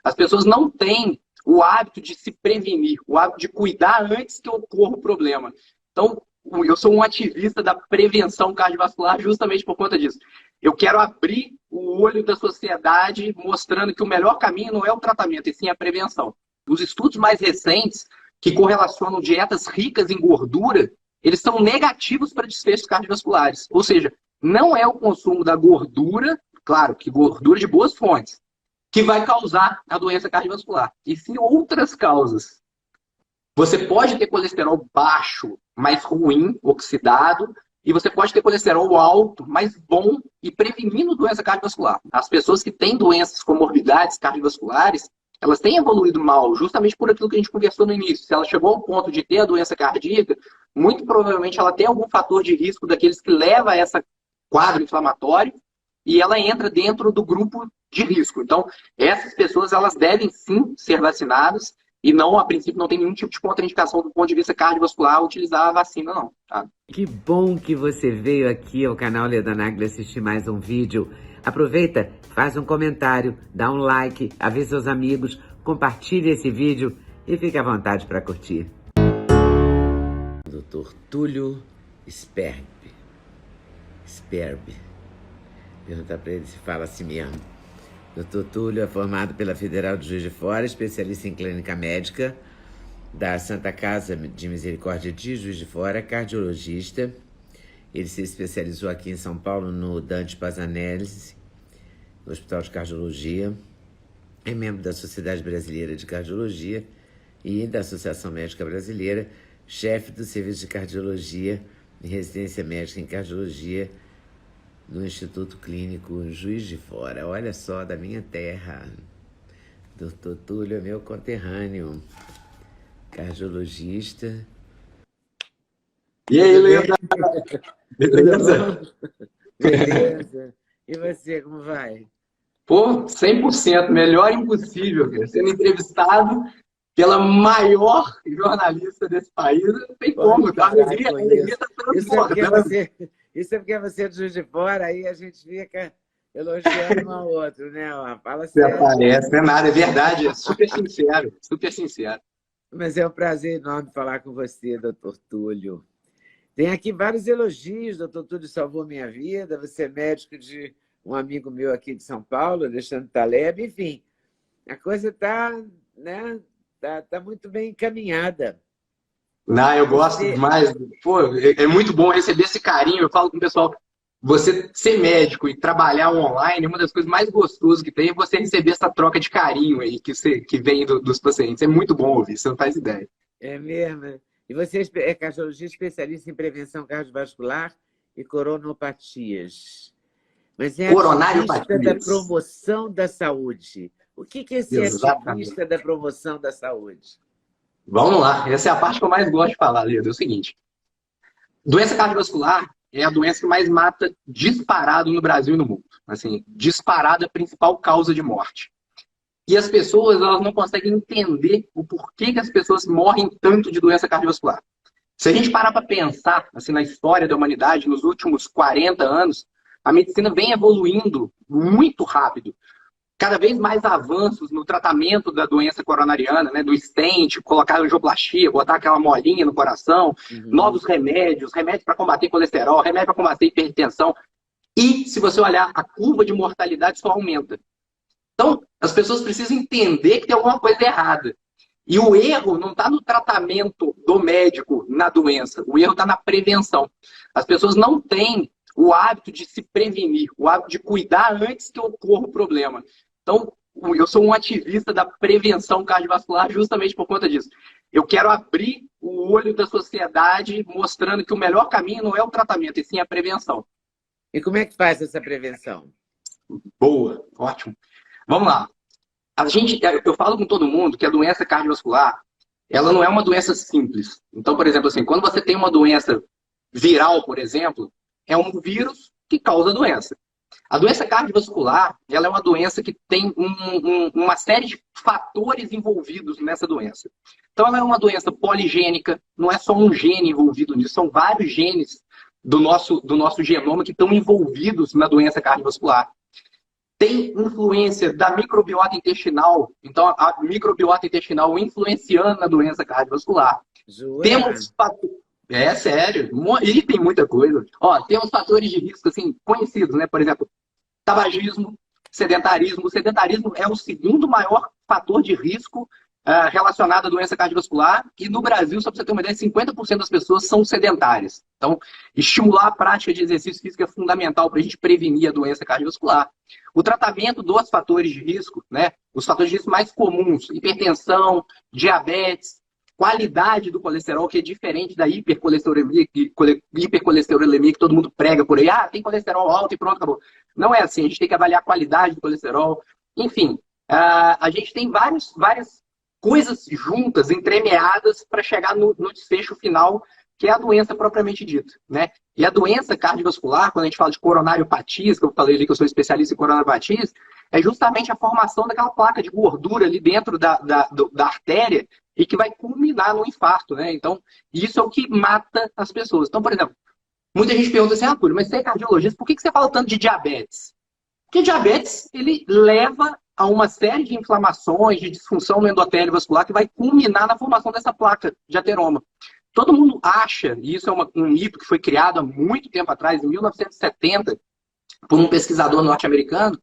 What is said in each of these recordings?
As pessoas não têm o hábito de se prevenir, o hábito de cuidar antes que ocorra o problema. Então, eu sou um ativista da prevenção cardiovascular justamente por conta disso. Eu quero abrir o olho da sociedade mostrando que o melhor caminho não é o tratamento, e sim a prevenção. Os estudos mais recentes que correlacionam dietas ricas em gordura, eles são negativos para desfechos cardiovasculares. Ou seja, não é o consumo da gordura, claro, que gordura de boas fontes, que vai causar a doença cardiovascular. E sim outras causas. Você pode ter colesterol baixo, mais ruim, oxidado, e você pode ter colesterol alto, mais bom e prevenindo doença cardiovascular. As pessoas que têm doenças, comorbidades cardiovasculares, elas têm evoluído mal, justamente por aquilo que a gente conversou no início. Se ela chegou ao ponto de ter a doença cardíaca, muito provavelmente ela tem algum fator de risco daqueles que leva a esse quadro inflamatório e ela entra dentro do grupo de risco. Então, essas pessoas elas devem sim ser vacinadas e não, a princípio, não tem nenhum tipo de contraindicação do ponto de vista cardiovascular utilizar a vacina, não. Tá? Que bom que você veio aqui ao canal Leda Nagli assistir mais um vídeo. Aproveita, faz um comentário, dá um like, avisa seus amigos, compartilhe esse vídeo e fique à vontade para curtir. Dr. Túlio Sperbi. Perguntar para ele se fala assim mesmo. Dr. Túlio é formado pela Federal de Juiz de Fora, especialista em clínica médica da Santa Casa de Misericórdia de Juiz de Fora, cardiologista. Ele se especializou aqui em São Paulo no Dante Pazanelli, no Hospital de Cardiologia. É membro da Sociedade Brasileira de Cardiologia e da Associação Médica Brasileira, chefe do Serviço de Cardiologia e Residência Médica em Cardiologia no Instituto Clínico Juiz de Fora. Olha só, da minha terra. Dr. Túlio é meu conterrâneo, cardiologista. E aí, Leda? Beleza? Beleza. E você, como vai? Pô, 100%, melhor impossível, cara. Sendo entrevistado pela maior jornalista desse país, não tem como, tá? A alegria tá transbordando. Isso é porque você é de Juiz de Fora, aí a gente fica elogiando um ao outro, né? Fala sério. Parece, não é nada, é verdade, é super sincero, super sincero. Mas é um prazer enorme falar com você, doutor Túlio. Tem aqui vários elogios, doutor Túlio salvou minha vida, você é médico de um amigo meu aqui de São Paulo, Alexandre Taleb, enfim, a coisa está, né, tá muito bem encaminhada. Não, eu gosto demais. Pô, é muito bom receber esse carinho. Eu falo com o pessoal, você ser médico e trabalhar online, uma das coisas mais gostosas que tem é você receber essa troca de carinho aí que vem dos pacientes. É muito bom ouvir, você não faz ideia. É mesmo. E você é cardiologista especialista em prevenção cardiovascular e coronopatias. Mas é ativista da promoção da saúde. O que é ser ativista da promoção da saúde? Vamos lá, essa é a parte que eu mais gosto de falar, Leda. É o seguinte, doença cardiovascular é a doença que mais mata disparado no Brasil e no mundo. Assim, disparado é a principal causa de morte. E as pessoas elas não conseguem entender o porquê que as pessoas morrem tanto de doença cardiovascular. Se a gente parar para pensar assim, na história da humanidade, nos últimos 40 anos, a medicina vem evoluindo muito rápido. Cada vez mais avanços no tratamento da doença coronariana, né, do stent, colocar angioplastia, botar aquela molinha no coração, novos remédios para combater colesterol, remédio para combater hipertensão. E, se você olhar, a curva de mortalidade só aumenta. Então, as pessoas precisam entender que tem alguma coisa errada. E o erro não está no tratamento do médico na doença, o erro está na prevenção. As pessoas não têm o hábito de se prevenir, o hábito de cuidar antes que ocorra o problema. Então, eu sou um ativista da prevenção cardiovascular justamente por conta disso. Eu quero abrir o olho da sociedade mostrando que o melhor caminho não é o tratamento, e sim a prevenção. E como é que faz essa prevenção? Boa, ótimo. Vamos lá. Eu falo com todo mundo que a doença cardiovascular, ela não é uma doença simples. Então, por exemplo, assim, quando você tem uma doença viral, por exemplo, é um vírus que causa a doença. A doença cardiovascular, ela é uma doença que tem uma série de fatores envolvidos nessa doença. Então, ela é uma doença poligênica, não é só um gene envolvido nisso, são vários genes do nosso genoma que estão envolvidos na doença cardiovascular. Tem influência da microbiota intestinal, então a microbiota intestinal influenciando na doença cardiovascular. Jura? Temos fatores. É sério, e tem muita coisa. Ó, temos fatores de risco assim, conhecidos, né? Por exemplo, tabagismo, sedentarismo. O sedentarismo é o segundo maior fator de risco relacionado à doença cardiovascular. E no Brasil, só para você ter uma ideia, 50% das pessoas são sedentárias. Então, estimular a prática de exercício físico é fundamental para a gente prevenir a doença cardiovascular. O tratamento dos fatores de risco, né? Os fatores de risco mais comuns, hipertensão, diabetes, qualidade do colesterol, que é diferente da hipercolesterolemia que todo mundo prega por aí. Ah, tem colesterol alto e pronto, acabou. Não é assim, a gente tem que avaliar a qualidade do colesterol. Enfim, a gente tem várias coisas juntas, entremeadas, para chegar no desfecho final, que é a doença propriamente dita, né? E a doença cardiovascular, quando a gente fala de coronariopatias, que eu falei ali que eu sou especialista em coronariopatias, é justamente a formação daquela placa de gordura ali dentro da artéria e que vai culminar no infarto, né? Então, isso é o que mata as pessoas. Então, por exemplo, muita gente pergunta assim, Túlio, mas você é cardiologista, por que você fala tanto de diabetes? Porque diabetes, ele leva a uma série de inflamações, de disfunção no endotélio vascular, que vai culminar na formação dessa placa de ateroma. Todo mundo acha, e isso é um mito que foi criado há muito tempo atrás, em 1970, por um pesquisador norte-americano,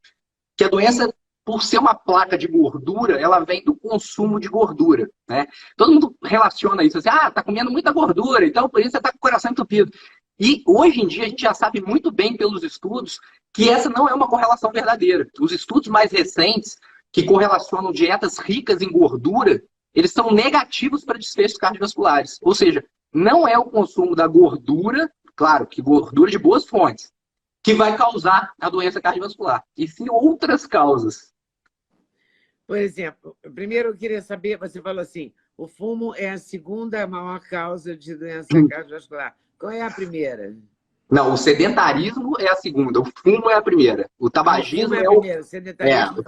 que a doença, por ser uma placa de gordura, ela vem do consumo de gordura, né? Todo mundo relaciona isso assim, tá comendo muita gordura, então por isso você tá com o coração entupido. E hoje em dia a gente já sabe muito bem pelos estudos que essa não é uma correlação verdadeira. Os estudos mais recentes que correlacionam dietas ricas em gordura, eles são negativos para desfechos cardiovasculares. Ou seja, não é o consumo da gordura, claro, que gordura de boas fontes, que vai causar a doença cardiovascular, e sim outras causas. Por exemplo, primeiro eu queria saber, você falou assim, o fumo é a segunda maior causa de doença cardiovascular. Qual é a primeira? Não, o sedentarismo é a segunda, o fumo é a primeira. O tabagismo é a primeira, o sedentarismo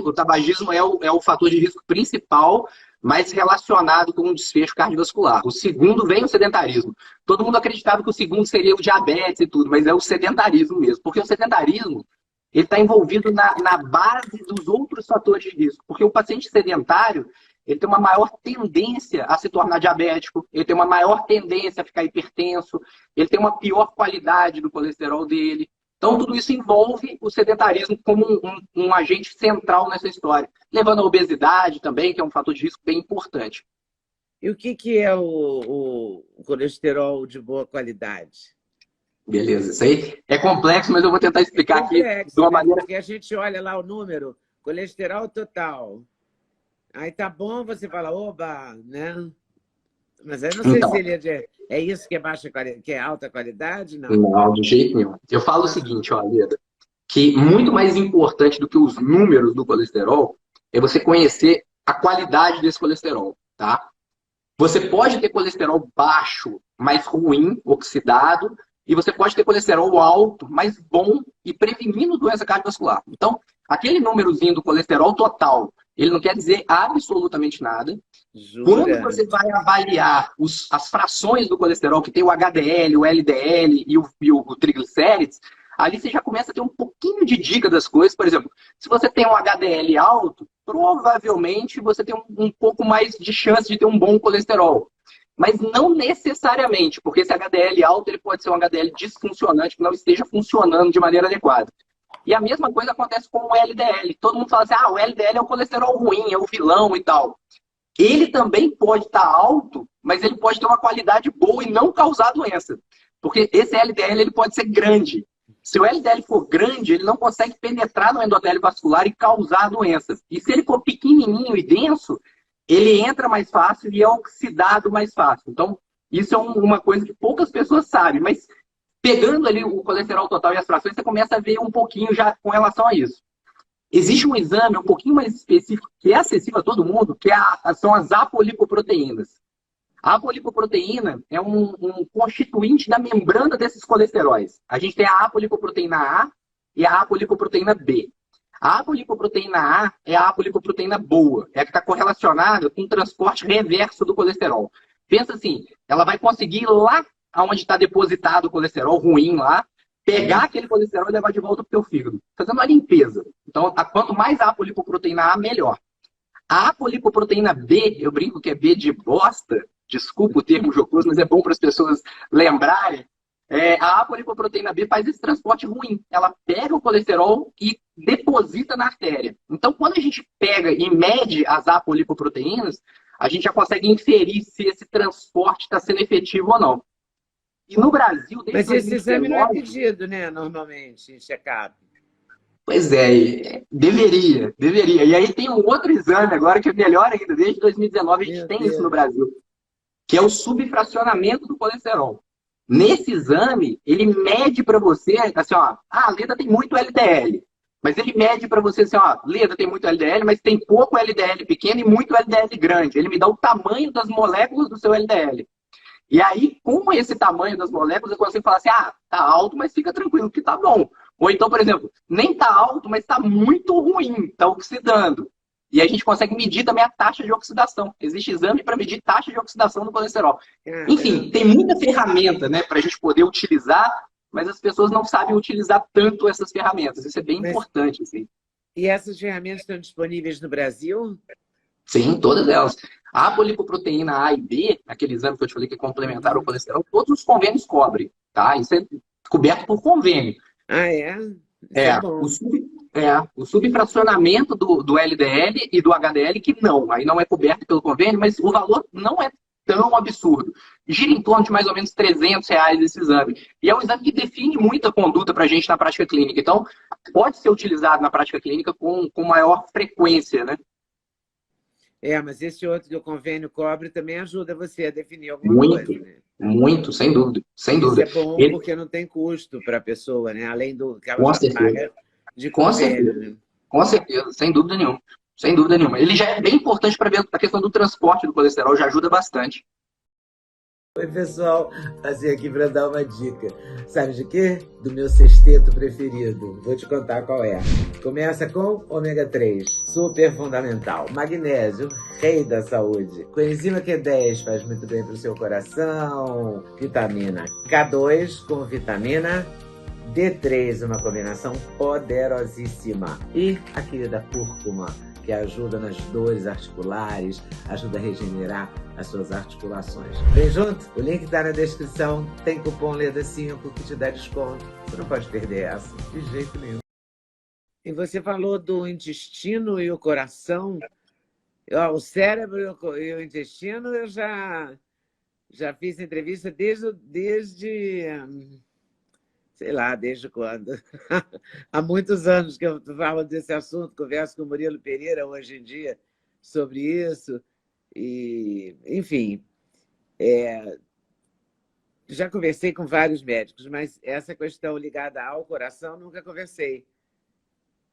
o tabagismo é o fator de risco principal, mais relacionado com o desfecho cardiovascular. O segundo vem o sedentarismo. Todo mundo acreditava que o segundo seria o diabetes e tudo, mas é o sedentarismo mesmo. Porque o sedentarismo ele está envolvido na base dos outros fatores de risco. Porque o paciente sedentário ele tem uma maior tendência a se tornar diabético, ele tem uma maior tendência a ficar hipertenso, ele tem uma pior qualidade do colesterol dele. Então, tudo isso envolve o sedentarismo como um agente central nessa história, levando a obesidade também, que é um fator de risco bem importante. E o que é o colesterol de boa qualidade? Beleza, isso aí é complexo, mas eu vou tentar explicar aqui de uma maneira... Porque a gente olha lá o número, colesterol total. Aí tá bom, você fala, oba, né? Mas aí não sei se ele é isso que é baixa qualidade, que é alta qualidade, não? Não, de jeito nenhum. Eu falo o seguinte, ó, Leda, que muito mais importante do que os números do colesterol é você conhecer a qualidade desse colesterol, tá? Você pode ter colesterol baixo, mas ruim, oxidado, e você pode ter colesterol alto, mas bom e prevenindo doença cardiovascular. Então, aquele númerozinho do colesterol total, ele não quer dizer absolutamente nada. Jura? Quando você vai avaliar as frações do colesterol, que tem o HDL, o LDL e o triglicérides, ali você já começa a ter um pouquinho de dica das coisas. Por exemplo, se você tem um HDL alto, provavelmente você tem um pouco mais de chance de ter um bom colesterol. Mas não necessariamente, porque esse HDL alto ele pode ser um HDL disfuncionante, que não esteja funcionando de maneira adequada. E a mesma coisa acontece com o LDL. Todo mundo fala assim, o LDL é o colesterol ruim, é o vilão e tal. Ele também pode estar alto, mas ele pode ter uma qualidade boa e não causar doença. Porque esse LDL ele pode ser grande. Se o LDL for grande, ele não consegue penetrar no endotélio vascular e causar doença. E se ele for pequenininho e denso, ele entra mais fácil e é oxidado mais fácil. Então, isso é uma coisa que poucas pessoas sabem. Mas pegando ali o colesterol total e as frações, você começa a ver um pouquinho já com relação a isso. Existe um exame um pouquinho mais específico, que é acessível a todo mundo, que são as apolipoproteínas. A apolipoproteína é um constituinte da membrana desses colesteróis. A gente tem a apolipoproteína A e a apolipoproteína B. A apolipoproteína A é a apolipoproteína boa, é a que está correlacionada com o transporte reverso do colesterol. Pensa assim, ela vai conseguir ir lá onde está depositado o colesterol ruim lá, pegar aquele colesterol e levar de volta para o teu fígado, fazendo uma limpeza. Então, quanto mais apolipoproteína A, melhor. A apolipoproteína B, eu brinco que é B de bosta, desculpa o termo jocoso, mas é bom para as pessoas lembrarem. A apolipoproteína B faz esse transporte ruim. Ela pega o colesterol e deposita na artéria. Então, quando a gente pega e mede as apolipoproteínas, a gente já consegue inferir se esse transporte está sendo efetivo ou não. E no Brasil, desde Mas esse 2019... exame não é pedido, né, normalmente, em check-up. Pois é, deveria. E aí tem um outro exame agora que é melhor ainda. Desde 2019 a gente tem isso no Brasil, que é o subfracionamento do colesterol. Nesse exame, ele mede para você, assim, ó, a Leda tem muito LDL. Mas ele mede para você assim, ó, Leda tem muito LDL, mas tem pouco LDL pequeno e muito LDL grande. Ele me dá o tamanho das moléculas do seu LDL. E aí, com esse tamanho das moléculas, eu consigo falar assim, ah, tá alto, mas fica tranquilo que tá bom. Ou então, por exemplo, nem tá alto, mas tá muito ruim, tá oxidando. E a gente consegue medir também a taxa de oxidação. Existe exame para medir taxa de oxidação do colesterol. Enfim, tem muita ferramenta, né, para a gente poder utilizar, mas as pessoas não sabem utilizar tanto essas ferramentas. Isso é bem importante. Assim. E essas ferramentas estão disponíveis no Brasil? Sim, todas elas. A apolipoproteína A e B, aquele exame que eu te falei que é complementar ao colesterol, todos os convênios cobrem, tá? Isso é coberto por convênio. Ah, é? O subfracionamento do LDL e do HDL que não, aí não é coberto pelo convênio, mas o valor não é tão absurdo. Gira em torno de mais ou menos R$300 esse exame. E é um exame que define muita conduta para a gente na prática clínica. Então, pode ser utilizado na prática clínica com maior frequência, né? Mas esse outro que o convênio cobre também ajuda você a definir alguma coisa, né? Muito, sem dúvida. Sem dúvida. Isso é bom porque não tem custo para a pessoa, né? Além do que ela já paga de convênio. Né? Com certeza, sem dúvida nenhuma. Sem dúvida nenhuma. Ele já é bem importante para ver a questão do transporte do colesterol, já ajuda bastante. Oi, pessoal. Passei aqui para dar uma dica. Sabe de quê? Do meu sexteto preferido. Vou te contar qual é. Começa com ômega 3, super fundamental. Magnésio, rei da saúde. Coenzima Q10 faz muito bem para o seu coração. Vitamina K2 com vitamina D3, uma combinação poderosíssima. E a querida cúrcuma, que ajuda nas dores articulares, ajuda a regenerar as suas articulações. Vem junto? O link está na descrição. Tem cupom LEDA5 que te dá desconto. Você não pode perder essa, de jeito nenhum. E você falou do intestino e o coração. O cérebro e o intestino, eu já fiz entrevista desde sei lá, desde quando. Há muitos anos que eu falo desse assunto, converso com o Murilo Pereira hoje em dia sobre isso. E, enfim, já conversei com vários médicos, mas essa questão ligada ao coração nunca conversei.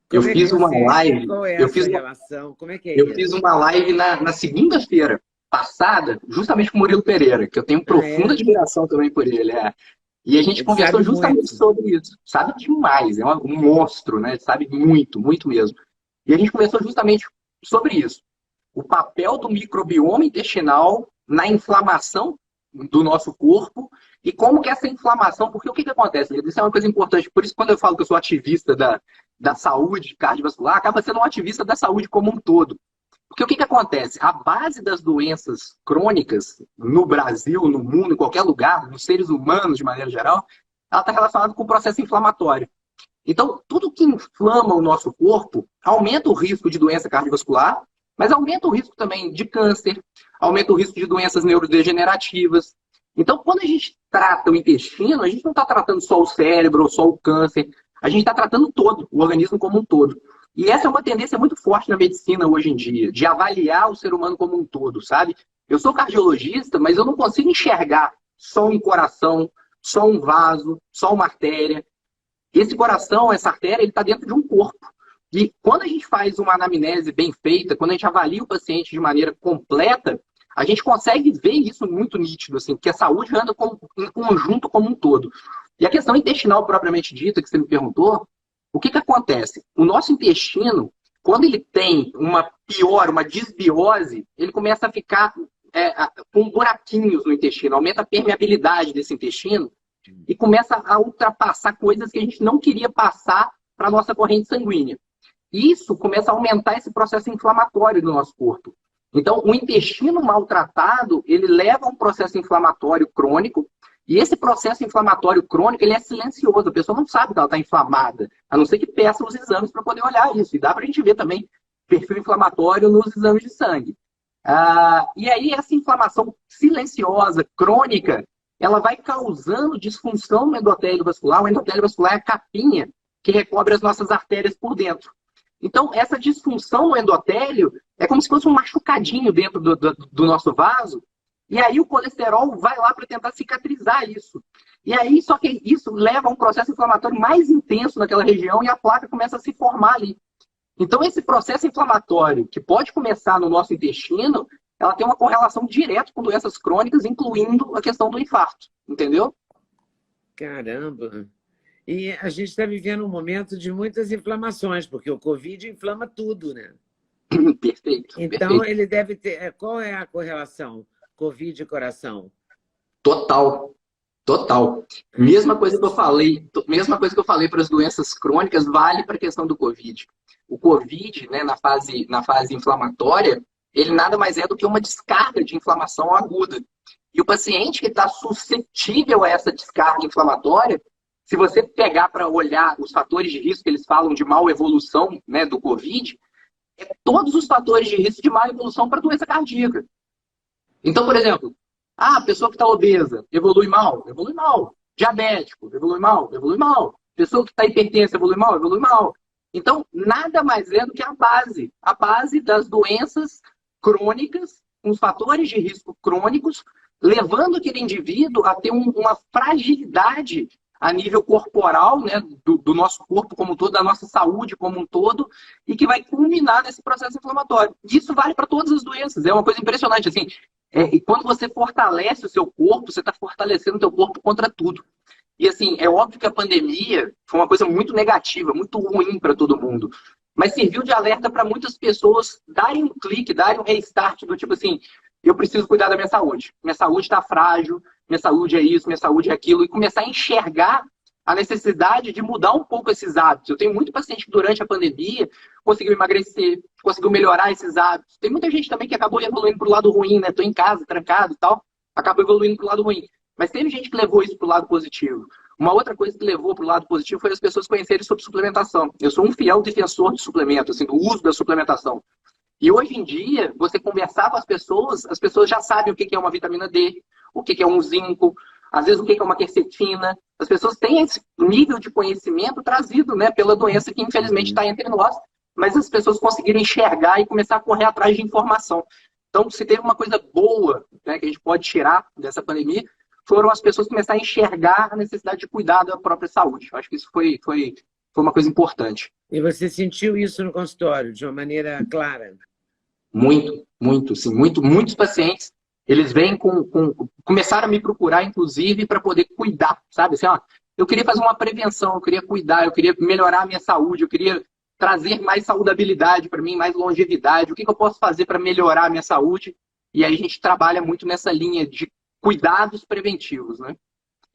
Eu fiz uma live. Qual é essa relação? Como é que é eu fiz uma live na segunda-feira passada, justamente com o Murilo Pereira, que eu tenho profunda admiração também por ele. E a gente conversou justamente sobre isso. Sabe demais, é um monstro, né? Sabe muito, muito mesmo. E a gente conversou justamente sobre isso. O papel do microbioma intestinal na inflamação do nosso corpo e como que essa inflamação... Porque o que acontece? Isso é uma coisa importante. Por isso, quando eu falo que eu sou ativista da saúde cardiovascular, acaba sendo um ativista da saúde como um todo. Porque o que acontece? A base das doenças crônicas no Brasil, no mundo, em qualquer lugar, nos seres humanos de maneira geral, ela está relacionada com o processo inflamatório. Então, tudo que inflama o nosso corpo aumenta o risco de doença cardiovascular, mas aumenta o risco também de câncer, aumenta o risco de doenças neurodegenerativas. Então, quando a gente trata o intestino, a gente não está tratando só o cérebro ou só o câncer, a gente está tratando todo, o organismo como um todo. E essa é uma tendência muito forte na medicina hoje em dia, de avaliar o ser humano como um todo, sabe? Eu sou cardiologista, mas eu não consigo enxergar só um coração, só um vaso, só uma artéria. Esse coração, essa artéria, ele está dentro de um corpo. E quando a gente faz uma anamnese bem feita, quando a gente avalia o paciente de maneira completa, a gente consegue ver isso muito nítido, assim, que a saúde anda em conjunto como um todo. E a questão intestinal propriamente dita, que você me perguntou, o que acontece? O nosso intestino, quando ele tem uma disbiose, ele começa a ficar com buraquinhos no intestino, aumenta a permeabilidade desse intestino, e começa a ultrapassar coisas que a gente não queria passar para a nossa corrente sanguínea. Isso começa a aumentar esse processo inflamatório do nosso corpo. Então, o intestino maltratado, ele leva a um processo inflamatório crônico, e esse processo inflamatório crônico, ele é silencioso, a pessoa não sabe que ela está inflamada, a não ser que peça os exames para poder olhar isso, e dá para a gente ver também perfil inflamatório nos exames de sangue. E aí, essa inflamação silenciosa, crônica, ela vai causando disfunção no endotélio vascular. O endotélio vascular é a capinha que recobre as nossas artérias por dentro. Então, essa disfunção no endotélio é como se fosse um machucadinho dentro do nosso vaso, e aí o colesterol vai lá para tentar cicatrizar isso. E aí, só que isso leva a um processo inflamatório mais intenso naquela região e a placa começa a se formar ali. Então, esse processo inflamatório, que pode começar no nosso intestino, ela tem uma correlação direta com doenças crônicas, incluindo a questão do infarto, entendeu? Caramba! E a gente está vivendo um momento de muitas inflamações, porque o Covid inflama tudo, né? Perfeito. Então, perfeito. ele deve ter... Qual é a correlação Covid e coração? Total. Total. Mesma coisa que eu falei para as doenças crônicas, vale para a questão do Covid. O Covid, né, na fase inflamatória, ele nada mais é do que uma descarga de inflamação aguda. E o paciente que está suscetível a essa descarga inflamatória, se você pegar para olhar os fatores de risco que eles falam de mal evolução, né, do Covid, todos os fatores de risco de má evolução para doença cardíaca. Então, por exemplo, a pessoa que está obesa evolui mal? Evolui mal. Diabético, evolui mal? Evolui mal. Pessoa que está hipertensa, evolui mal? Evolui mal. Então, nada mais é do que a base das doenças crônicas, com os fatores de risco crônicos, levando aquele indivíduo a ter uma fragilidade a nível corporal, né, do nosso corpo como um todo, da nossa saúde como um todo, e que vai culminar nesse processo inflamatório. Isso vale para todas as doenças, é uma coisa impressionante. Assim, e quando você fortalece o seu corpo, você está fortalecendo o seu corpo contra tudo. E assim, é óbvio que a pandemia foi uma coisa muito negativa, muito ruim para todo mundo, mas serviu de alerta para muitas pessoas darem um clique, darem um restart do tipo assim, eu preciso cuidar da minha saúde está frágil, minha saúde é isso, minha saúde é aquilo, e começar a enxergar a necessidade de mudar um pouco esses hábitos. Eu tenho muito paciente que durante a pandemia conseguiu emagrecer, conseguiu melhorar esses hábitos. Tem muita gente também que acabou evoluindo para o lado ruim, né? Estou em casa, trancado e tal, acabou evoluindo para o lado ruim. Mas teve gente que levou isso para o lado positivo. Uma outra coisa que levou para o lado positivo foi as pessoas conhecerem sobre suplementação. Eu sou um fiel defensor de suplemento, assim, do uso da suplementação. E hoje em dia, você conversar com as pessoas já sabem o que é uma vitamina D, o que é um zinco, às vezes o que é uma quercetina. As pessoas têm esse nível de conhecimento trazido, né, pela doença que infelizmente está entre nós, mas as pessoas conseguiram enxergar e começar a correr atrás de informação. Então, se teve uma coisa boa, né, que a gente pode tirar dessa pandemia, foram as pessoas começarem a enxergar a necessidade de cuidar da própria saúde. Eu acho que isso foi uma coisa importante. E você sentiu isso no consultório, de uma maneira clara? Muito, sim. Muitos pacientes, eles vêm começaram a me procurar, inclusive, para poder cuidar, sabe? Assim, ó, eu queria fazer uma prevenção, eu queria cuidar, eu queria melhorar a minha saúde, eu queria trazer mais saudabilidade para mim, mais longevidade. O que eu posso fazer para melhorar a minha saúde? E aí a gente trabalha muito nessa linha de cuidados preventivos, né?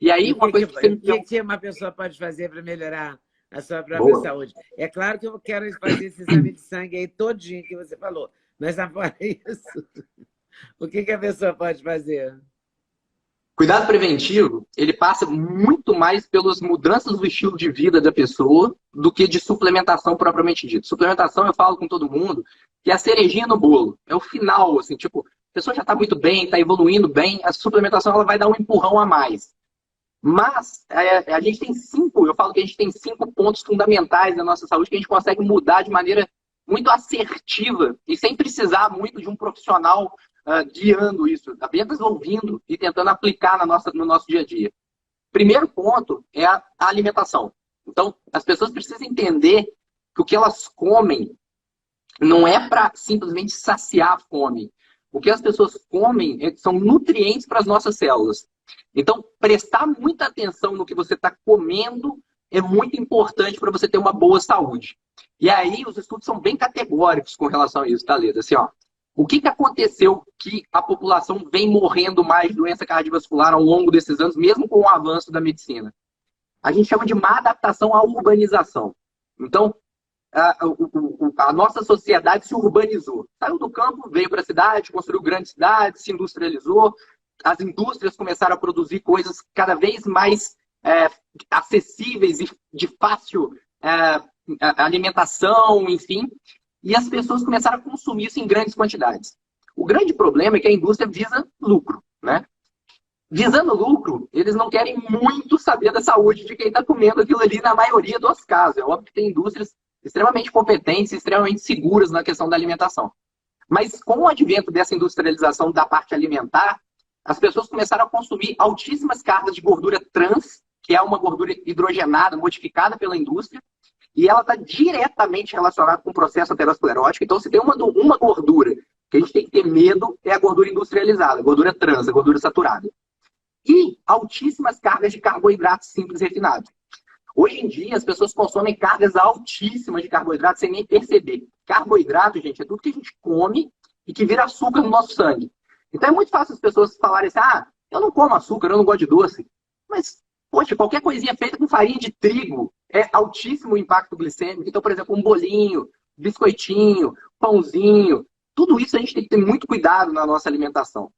E aí, uma coisa que uma pessoa pode fazer para melhorar a sua própria saúde? É claro que eu quero fazer esse exame de sangue aí todinho que você falou, mas fora isso, o que a pessoa pode fazer? Cuidado preventivo, ele passa muito mais pelas mudanças do estilo de vida da pessoa do que de suplementação propriamente dita. Suplementação, eu falo com todo mundo, que é a cerejinha no bolo. É o final, assim, tipo, a pessoa já está muito bem, está evoluindo bem, a suplementação ela vai dar um empurrão a mais. Mas a gente tem eu falo que a gente tem 5 pontos fundamentais da nossa saúde que a gente consegue mudar de maneira muito assertiva e sem precisar muito de um profissional guiando isso, apenas ouvindo e tentando aplicar no nosso dia a dia. Primeiro ponto é a alimentação. Então, as pessoas precisam entender que o que elas comem não é para simplesmente saciar a fome. O que as pessoas comem são nutrientes para as nossas células. Então, prestar muita atenção no que você está comendo é muito importante para você ter uma boa saúde. E aí, os estudos são bem categóricos com relação a isso, tá, Leda? Assim, ó, O que aconteceu que a população vem morrendo mais de doença cardiovascular ao longo desses anos, mesmo com o avanço da medicina? A gente chama de má adaptação à urbanização. Então, a nossa sociedade se urbanizou. Saiu do campo, veio para a cidade, construiu grandes cidades, se industrializou. As indústrias começaram a produzir coisas cada vez mais acessíveis e de fácil alimentação, enfim. E as pessoas começaram a consumir isso em grandes quantidades. O grande problema é que a indústria visa lucro, né? Visando lucro, eles não querem muito saber da saúde de quem está comendo aquilo ali na maioria dos casos. É óbvio que tem indústrias extremamente competentes, extremamente seguras na questão da alimentação. Mas com o advento dessa industrialização da parte alimentar, as pessoas começaram a consumir altíssimas cargas de gordura trans, que é uma gordura hidrogenada, modificada pela indústria, e ela está diretamente relacionada com o processo aterosclerótico. Então, se tem uma gordura que a gente tem que ter medo, é a gordura industrializada, a gordura trans, a gordura saturada. E altíssimas cargas de carboidratos simples refinados. Hoje em dia, as pessoas consomem cargas altíssimas de carboidrato sem nem perceber. Carboidrato, gente, é tudo que a gente come e que vira açúcar no nosso sangue. Então é muito fácil as pessoas falarem assim, eu não como açúcar, eu não gosto de doce. Mas, poxa, qualquer coisinha feita com farinha de trigo é altíssimo o impacto glicêmico. Então, por exemplo, um bolinho, biscoitinho, pãozinho, tudo isso a gente tem que ter muito cuidado na nossa alimentação.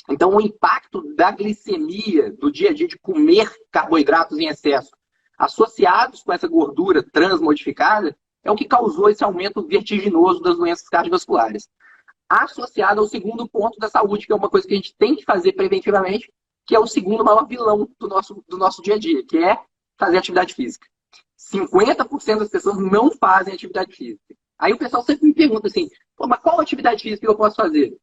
Então, o impacto da glicemia do dia a dia de comer carboidratos em excesso, associados com essa gordura transmodificada, é o que causou esse aumento vertiginoso das doenças cardiovasculares. Associado ao segundo ponto da saúde, que é uma coisa que a gente tem que fazer preventivamente, que é o segundo maior vilão do nosso dia a dia, que é fazer atividade física. 50% das pessoas não fazem atividade física. Aí o pessoal sempre me pergunta assim, mas qual atividade física eu posso fazer?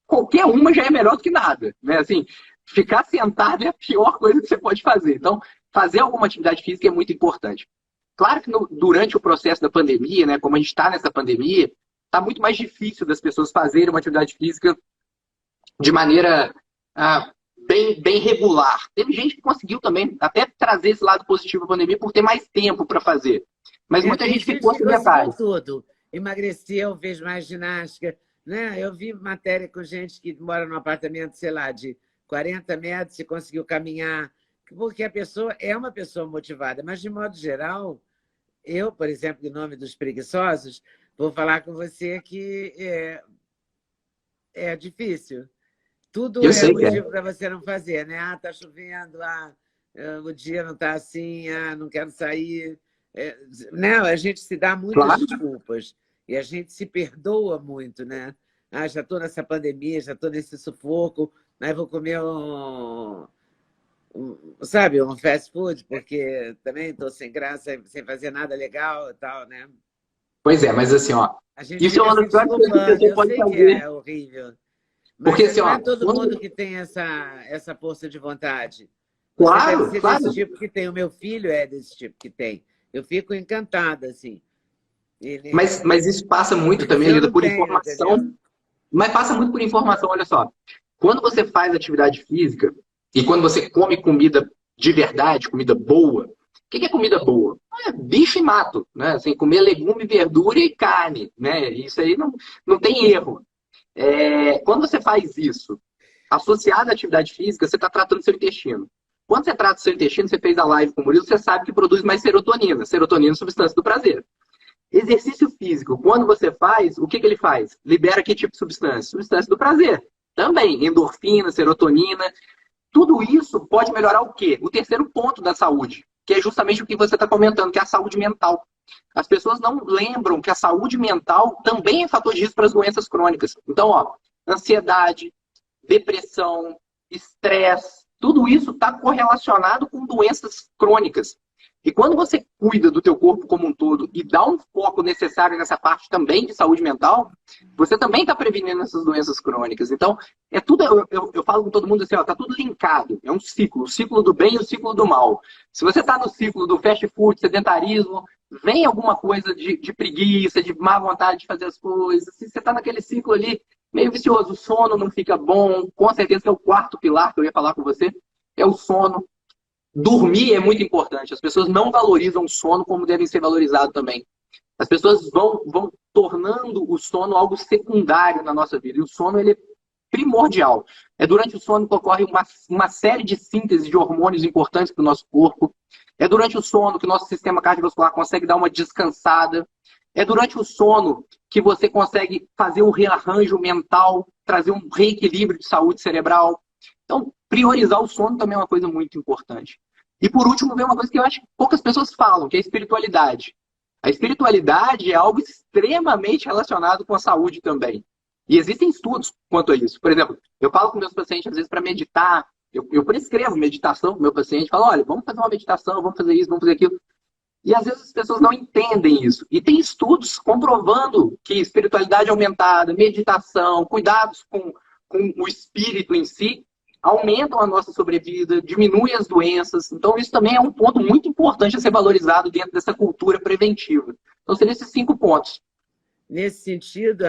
Qualquer uma já é melhor do que nada, né? Assim, ficar sentado é a pior coisa que você pode fazer. Então, fazer alguma atividade física é muito importante. Claro que durante o processo da pandemia, né, como a gente está nessa pandemia, está muito mais difícil das pessoas fazerem uma atividade física de maneira bem regular. Teve gente que conseguiu também até trazer esse lado positivo da pandemia por ter mais tempo para fazer. Mas muita gente ficou sem detalhes. Tudo. Emagreceu, fez mais ginástica. Né? Eu vi matéria com gente que mora num apartamento, sei lá, de 40 metros e conseguiu caminhar, porque a pessoa é uma pessoa motivada. Mas, de modo geral, eu, por exemplo, em nome dos preguiçosos, vou falar com você que é difícil. Tudo é motivo para você não fazer, né? Tá chovendo, o dia não tá assim, não quero sair. Né? A gente se dá muitas desculpas. E a gente se perdoa muito, né? Já estou nessa pandemia, já estou nesse sufoco, aí vou comer um fast food, porque também estou sem graça, sem fazer nada legal e tal, né? Pois é, mas assim, isso é uma das piores coisas que você pode fazer. Eu sei que é horrível. Mas porque, assim, não é todo mundo que tem essa força de vontade. Claro, você deve ser desse tipo que tem. O meu filho é desse tipo que tem. Eu fico encantada, assim. Mas isso passa muito também, Lida, por informação. Entendeu? Mas passa muito por informação, olha só. Quando você faz atividade física e quando você come comida de verdade, comida boa, o que é comida boa? É bicho e mato, né? Assim, comer legume, verdura e carne, né? Isso aí não tem erro. Quando você faz isso, associado à atividade física, você está tratando seu intestino. Quando você trata o seu intestino, você fez a live com o Murilo, você sabe que produz mais serotonina. Serotonina é substância do prazer. Exercício físico, quando você faz, o que ele faz? Libera que tipo de substância? Substância do prazer. Também, endorfina, serotonina. Tudo isso pode melhorar o quê? O terceiro ponto da saúde, que é justamente o que você está comentando, que é a saúde mental. As pessoas não lembram que a saúde mental também é fator de risco para as doenças crônicas. Então, ansiedade, depressão, estresse, tudo isso está correlacionado com doenças crônicas. E quando você cuida do teu corpo como um todo e dá um foco necessário nessa parte também de saúde mental, você também está prevenindo essas doenças crônicas. Então, é tudo, eu falo com todo mundo assim, tá tudo linkado. É um ciclo, o ciclo do bem e o ciclo do mal. Se você está no ciclo do fast food, sedentarismo, vem alguma coisa de preguiça, de má vontade de fazer as coisas. Se você está naquele ciclo ali, meio vicioso, o sono não fica bom, com certeza que é o quarto pilar que eu ia falar com você, é o sono. Dormir é muito importante. As pessoas não valorizam o sono como devem ser valorizados também. As pessoas vão tornando o sono algo secundário na nossa vida. E o sono, ele é primordial. É durante o sono que ocorre uma série de síntese de hormônios importantes para o nosso corpo. É durante o sono que o nosso sistema cardiovascular consegue dar uma descansada. É durante o sono que você consegue fazer um rearranjo mental, trazer um reequilíbrio de saúde cerebral. Então, priorizar o sono também é uma coisa muito importante. E por último, vem uma coisa que eu acho que poucas pessoas falam, que é a espiritualidade. A espiritualidade é algo extremamente relacionado com a saúde também. E existem estudos quanto a isso. Por exemplo, eu falo com meus pacientes, às vezes, para meditar. Eu prescrevo meditação para o meu paciente. Falo, olha, vamos fazer uma meditação, vamos fazer isso, vamos fazer aquilo. E às vezes as pessoas não entendem isso. E tem estudos comprovando que espiritualidade aumentada, meditação, cuidados com o espírito em si, aumentam a nossa sobrevida, diminuem as doenças. Então isso também é um ponto muito importante a ser valorizado dentro dessa cultura preventiva. Então seriam esses 5 pontos. Nesse sentido,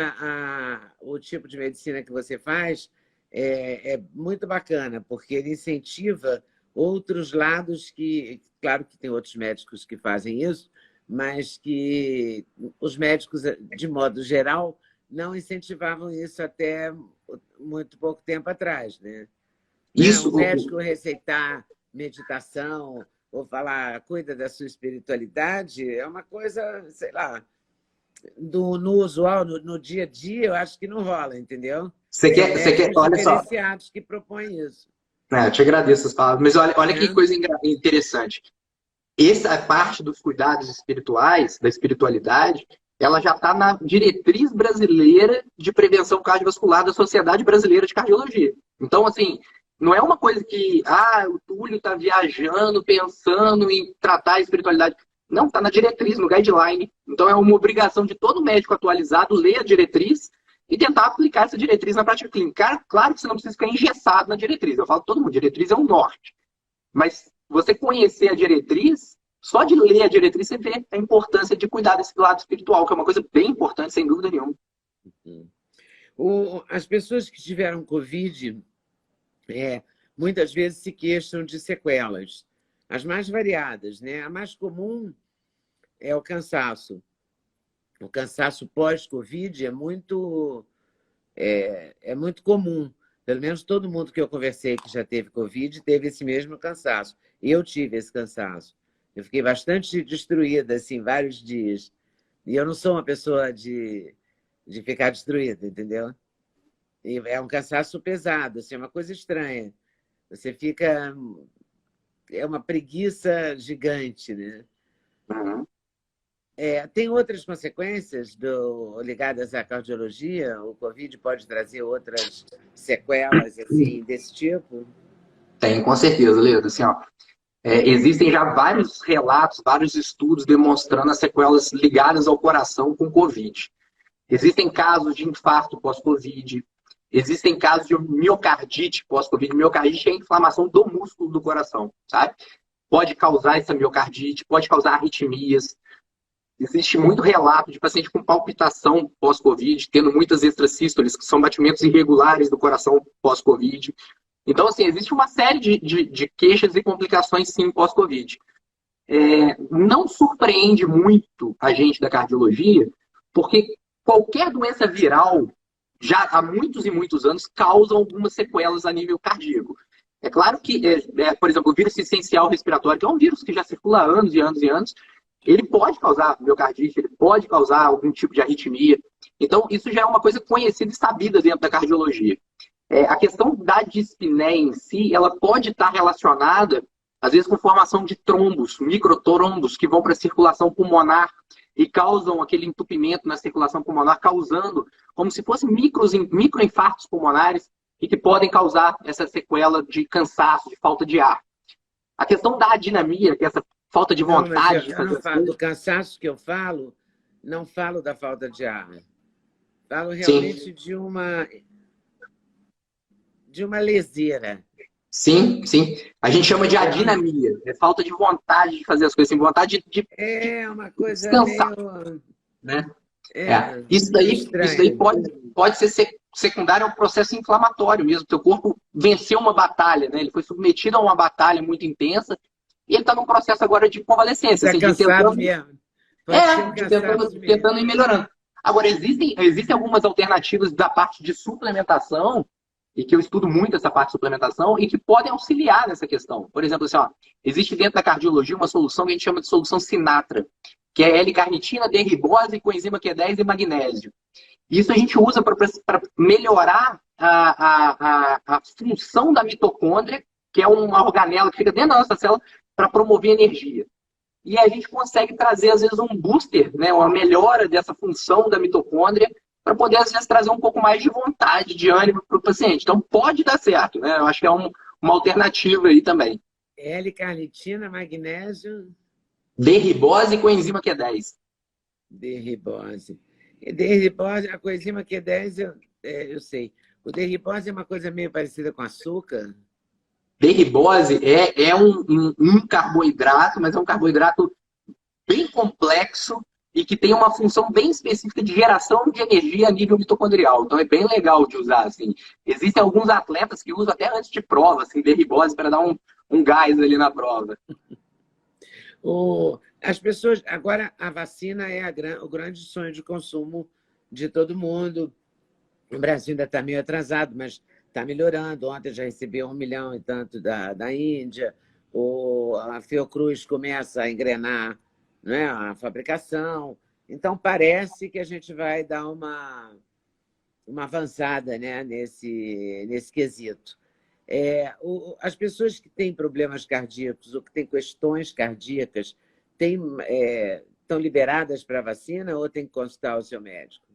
o tipo de medicina que você faz é muito bacana, porque ele incentiva outros lados que, claro que tem outros médicos que fazem isso, mas que os médicos, de modo geral, não incentivavam isso até muito pouco tempo atrás, né? Isso, o médico receitar meditação ou falar, cuida da sua espiritualidade, é uma coisa, sei lá, no usual, no dia a dia, eu acho que não rola, entendeu? Você quer, olha só. Diferenciados que propõem isso. Eu te agradeço as palavras, mas olha que coisa interessante. Essa parte dos cuidados espirituais, da espiritualidade, ela já está na diretriz brasileira de prevenção cardiovascular da Sociedade Brasileira de Cardiologia. Então, assim, não é uma coisa que o Túlio está viajando, pensando em tratar a espiritualidade. Não, está na diretriz, no guideline. Então, é uma obrigação de todo médico atualizado ler a diretriz e tentar aplicar essa diretriz na prática clínica. Claro que você não precisa ficar engessado na diretriz. Eu falo para todo mundo, diretriz é um norte. Mas você conhecer a diretriz, só de ler a diretriz, você vê a importância de cuidar desse lado espiritual, que é uma coisa bem importante, sem dúvida nenhuma. As pessoas que tiveram Covid, muitas vezes se queixam de sequelas. As mais variadas, né? A mais comum é o cansaço. O cansaço pós-Covid é muito comum. Pelo menos todo mundo que eu conversei que já teve Covid teve esse mesmo cansaço. Eu tive esse cansaço. Eu fiquei bastante destruída, assim, vários dias. E eu não sou uma pessoa de ficar destruída, entendeu? E é um cansaço pesado, assim, é uma coisa estranha. Você fica... É uma preguiça gigante, né? Uhum. Tem outras consequências ligadas à cardiologia? O Covid pode trazer outras sequelas assim, desse tipo? Tem, com certeza, Leda. Assim, existem já vários relatos, vários estudos demonstrando as sequelas ligadas ao coração com Covid. Existem casos de infarto pós-Covid, existem casos de miocardite pós-Covid. Miocardite é a inflamação do músculo do coração, sabe? Pode causar essa miocardite, pode causar arritmias. Existe muito relato de paciente com palpitação pós-Covid, tendo muitas extrasístoles, que são batimentos irregulares do coração pós-Covid. Então, assim, existe uma série de queixas e complicações, sim, pós-Covid. Não surpreende muito a gente da cardiologia, porque qualquer doença viral, já há muitos e muitos anos, causa algumas sequelas a nível cardíaco. É claro que, por exemplo, o vírus essencial respiratório, que é um vírus que já circula há anos e anos e anos, ele pode causar miocardite, ele pode causar algum tipo de arritmia. Então, isso já é uma coisa conhecida e sabida dentro da cardiologia. A questão da dispneia em si, ela pode estar relacionada, às vezes, com formação de trombos, microtrombos, que vão para a circulação pulmonar e causam aquele entupimento na circulação pulmonar, causando como se fossem microinfartos pulmonares e que podem causar essa sequela de cansaço, de falta de ar. A questão da adinamia, que é essa falta de vontade de fazer as coisas. Do cansaço que eu falo, não falo da falta de ar. Falo realmente de uma leseira. Sim, sim. A gente chama de adinamia. É falta de vontade de fazer as coisas, sem vontade de uma coisa descansar. Meio... Né? Isso daí pode ser secundário ao processo inflamatório mesmo. Teu corpo venceu uma batalha, né? Ele foi submetido a uma batalha muito intensa e ele está num processo agora de convalescência. Está cansado mesmo. Pode ser um cansaço mesmo. Tentando ir melhorando. Agora, existem algumas alternativas da parte de suplementação, e que eu estudo muito essa parte de suplementação, e que podem auxiliar nessa questão. Por exemplo, assim, ó, existe dentro da cardiologia uma solução que a gente chama de solução Sinatra, que é L-carnitina, D-ribose, coenzima Q10 e magnésio. Isso a gente usa para melhorar a função da mitocôndria, que é uma organela que fica dentro da nossa célula, para promover energia. E a gente consegue trazer, às vezes, um booster, né, uma melhora dessa função da mitocôndria, para poder, às vezes, trazer um pouco mais de vontade, de ânimo para o paciente. Então, pode dar certo, né? Eu acho que é uma alternativa aí também. L-carnitina, magnésio... D-ribose e coenzima Q10. D-ribose. D-ribose, a coenzima Q10, eu sei. O D-ribose é uma coisa meio parecida com açúcar? D-ribose é um carboidrato, mas é um carboidrato bem complexo e que tem uma função bem específica de geração de energia a nível mitocondrial. Então é bem legal de usar. Assim. Existem alguns atletas que usam até antes de prova, assim, D-ribose, para dar um gás ali na prova. As pessoas... Agora, a vacina é o grande sonho de consumo de todo mundo. O Brasil ainda está meio atrasado, mas está melhorando. Ontem já recebeu 1 milhão e tanto da Índia. A Fiocruz começa a engrenar, né, a fabricação. Então, parece que a gente vai dar uma avançada, né, nesse quesito. As pessoas que têm problemas cardíacos ou que têm questões cardíacas estão liberadas para a vacina ou tem que consultar o seu médico?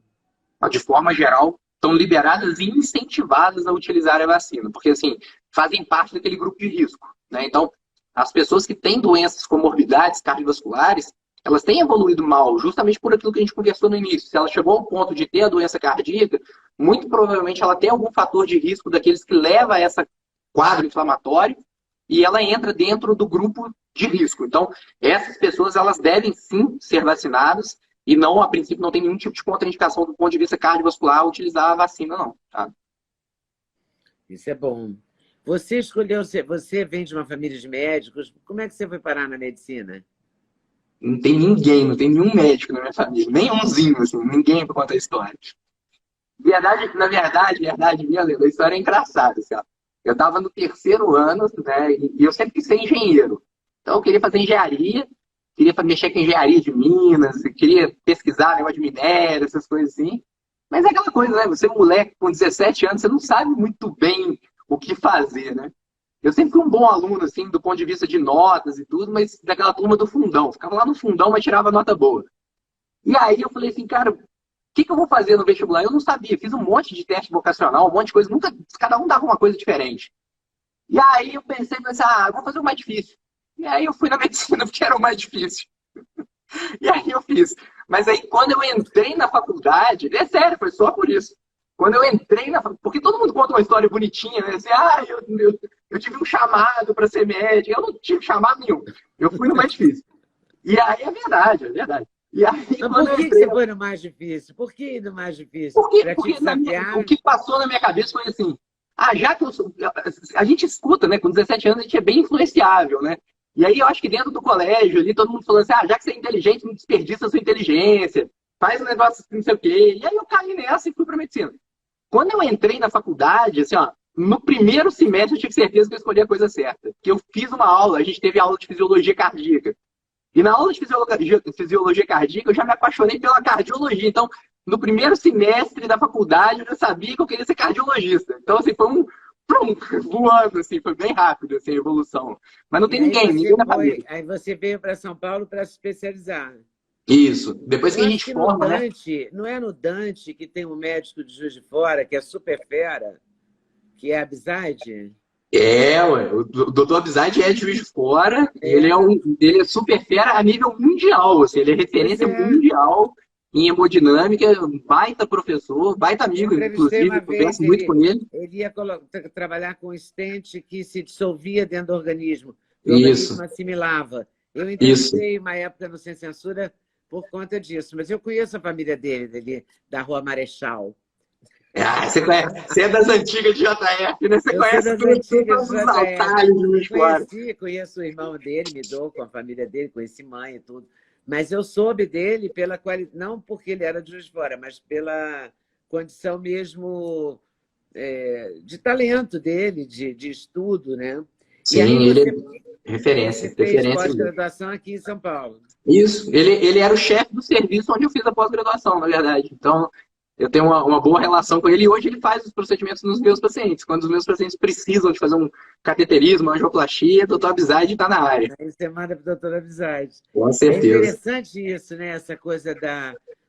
De forma geral, estão liberadas e incentivadas a utilizar a vacina, porque assim, fazem parte daquele grupo de risco, né? Então, as pessoas que têm doenças, comorbidades cardiovasculares, elas têm evoluído mal, justamente por aquilo que a gente conversou no início. Se ela chegou ao ponto de ter a doença cardíaca, muito provavelmente ela tem algum fator de risco daqueles que leva a esse quadro inflamatório e ela entra dentro do grupo de risco. Então, essas pessoas, elas devem sim ser vacinadas e não, a princípio, não tem nenhum tipo de contraindicação do ponto de vista cardiovascular utilizar a vacina, não. Tá? Isso é bom. Você vem de uma família de médicos, como é que você foi parar na medicina? Não tem ninguém, não tem nenhum médico na minha família, nenhumzinho, assim, ninguém para contar a história. Na verdade, minha Lenda, a história é engraçada. Assim, ó. Eu estava no 3º ano, né, e eu sempre quis ser engenheiro. Então, eu queria fazer engenharia, queria mexer com engenharia de Minas, queria pesquisar negócio de minério, essas coisas assim. Mas é aquela coisa, né? Você, moleque, com 17 anos, você não sabe muito bem o que fazer, né? Eu sempre fui um bom aluno, assim, do ponto de vista de notas e tudo, mas daquela turma do fundão. Ficava lá no fundão, mas tirava nota boa. E aí eu falei assim, cara, o que eu vou fazer no vestibular? Eu não sabia, fiz um monte de teste vocacional, um monte de coisa, cada um dava uma coisa diferente. E aí eu pensei, vou fazer o mais difícil. E aí eu fui na medicina, porque era o mais difícil. E aí eu fiz. Mas aí quando eu entrei na faculdade, é sério, foi só por isso. Quando eu entrei na faculdade, porque todo mundo conta uma história bonitinha, né? Assim, eu tive um chamado para ser médico. Eu não tive chamado nenhum. Eu fui no mais difícil. E aí é verdade, é verdade. E aí, mas por que você foi no mais difícil? Por que no mais difícil? Porque o que passou na minha cabeça foi assim, já que a gente escuta, né? Com 17 anos a gente é bem influenciável, né? E aí eu acho que dentro do colégio ali, todo mundo falando assim, já que você é inteligente, não desperdiça a sua inteligência, faz um negócio não sei o quê. E aí eu caí nessa e fui para medicina. Quando eu entrei na faculdade, assim, ó, no primeiro semestre eu tive certeza que eu escolhi a coisa certa. Que eu fiz uma aula, a gente teve aula de fisiologia cardíaca. E na aula de fisiologia cardíaca eu já me apaixonei pela cardiologia. Então, no primeiro semestre da faculdade eu já sabia que eu queria ser cardiologista. Então, assim, foi voando, assim, foi bem rápido assim, a evolução. Mas não tem ninguém na família. Aí você veio para São Paulo para se especializar. Isso. Depois que a gente forma, né? Não é no Dante que tem um médico de Juiz de Fora, que é super fera, que é a Abzaide? O doutor Abzaide é de Juiz de Fora, ele é super fera a nível mundial, assim, ele é referência mundial em hemodinâmica, baita professor, baita amigo, inclusive, converso muito com ele. Ele ia trabalhar com um stent que se dissolvia dentro do organismo, o organismo assimilava. Eu entrevistei uma época no Sem Censura por conta disso, mas eu conheço a família dele da Rua Marechal. Você é das antigas de JF, né? Você conhece todos os altares de Juiz de Fora. Conheço o irmão dele, me dou com a família dele, conheci mãe e tudo. Mas eu soube dele pela qualidade, não porque ele era de Juiz de Fora, mas pela condição mesmo de talento dele, de estudo, né? E aí Sim, ele é você referência, fez referência mesmo. pós-graduação aqui em São Paulo. Isso, ele era o chefe do serviço onde eu fiz a pós-graduação, na verdade. Então, eu tenho uma boa relação com ele e hoje ele faz os procedimentos nos meus pacientes. Quando os meus pacientes precisam de fazer um cateterismo, uma angioplastia, o doutor Abzade está na área. Aí você manda para o doutor Abzade. Com É certeza. interessante isso, né? Essa coisa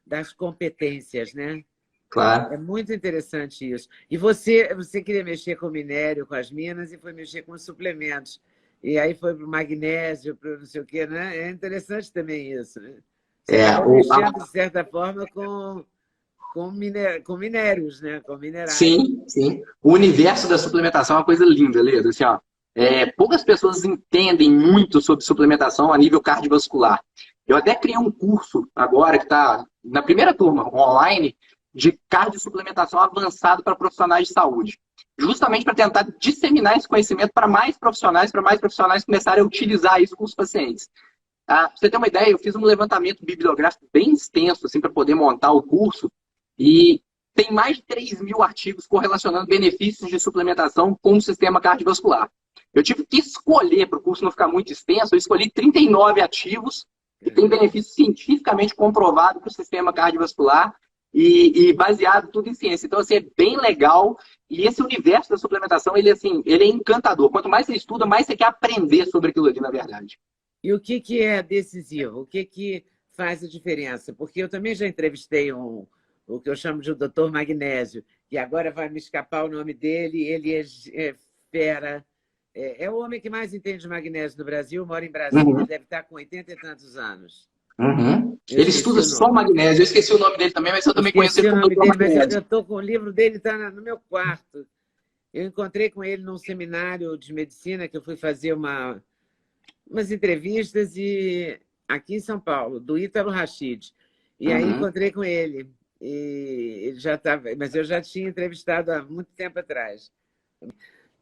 das competências, né? Claro. É muito interessante isso. E você queria mexer com minério, com as minas, e foi mexer com os suplementos. E aí foi para o magnésio, para não sei o quê, né? É interessante também isso, né? Você acabou mexendo, de certa forma, com minérios, né? Com minerais. Sim, sim. O universo da suplementação é uma coisa linda, Leda. Assim, ó, poucas pessoas entendem muito sobre suplementação a nível cardiovascular. Eu até criei um curso agora que está na primeira turma, online, de cardiosuplementação avançado para profissionais de saúde. Justamente para tentar disseminar esse conhecimento para mais profissionais começarem a utilizar isso com os pacientes. Pra você ter uma ideia, eu fiz um levantamento bibliográfico bem extenso assim, para poder montar o curso e tem mais de 3.000 artigos correlacionando benefícios de suplementação com o sistema cardiovascular. Eu tive que escolher, para o curso não ficar muito extenso, eu escolhi 39 ativos que têm benefício cientificamente comprovado para o sistema cardiovascular e baseado tudo em ciência. Então, assim, é bem legal. E esse universo da suplementação, ele é encantador. Quanto mais você estuda, mais você quer aprender sobre aquilo ali, na verdade. E o que é decisivo? O que faz a diferença? Porque eu também já entrevistei o que eu chamo de o doutor Magnésio, que agora vai me escapar o nome dele, ele é fera. É o homem que mais entende de magnésio no Brasil, mora em Brasília, deve estar com 80 e tantos anos. Uhum. Ele estuda só magnésio. Eu esqueci o nome dele também, mas eu também conheço ele como doutor Magnésio. Magnésio. Eu estou com o livro dele, está no meu quarto. Eu encontrei com ele num seminário de medicina que eu fui fazer umas entrevistas aqui em São Paulo, do Ítalo Rachid. E aí encontrei com ele. E ele já estava, mas eu já tinha entrevistado há muito tempo atrás.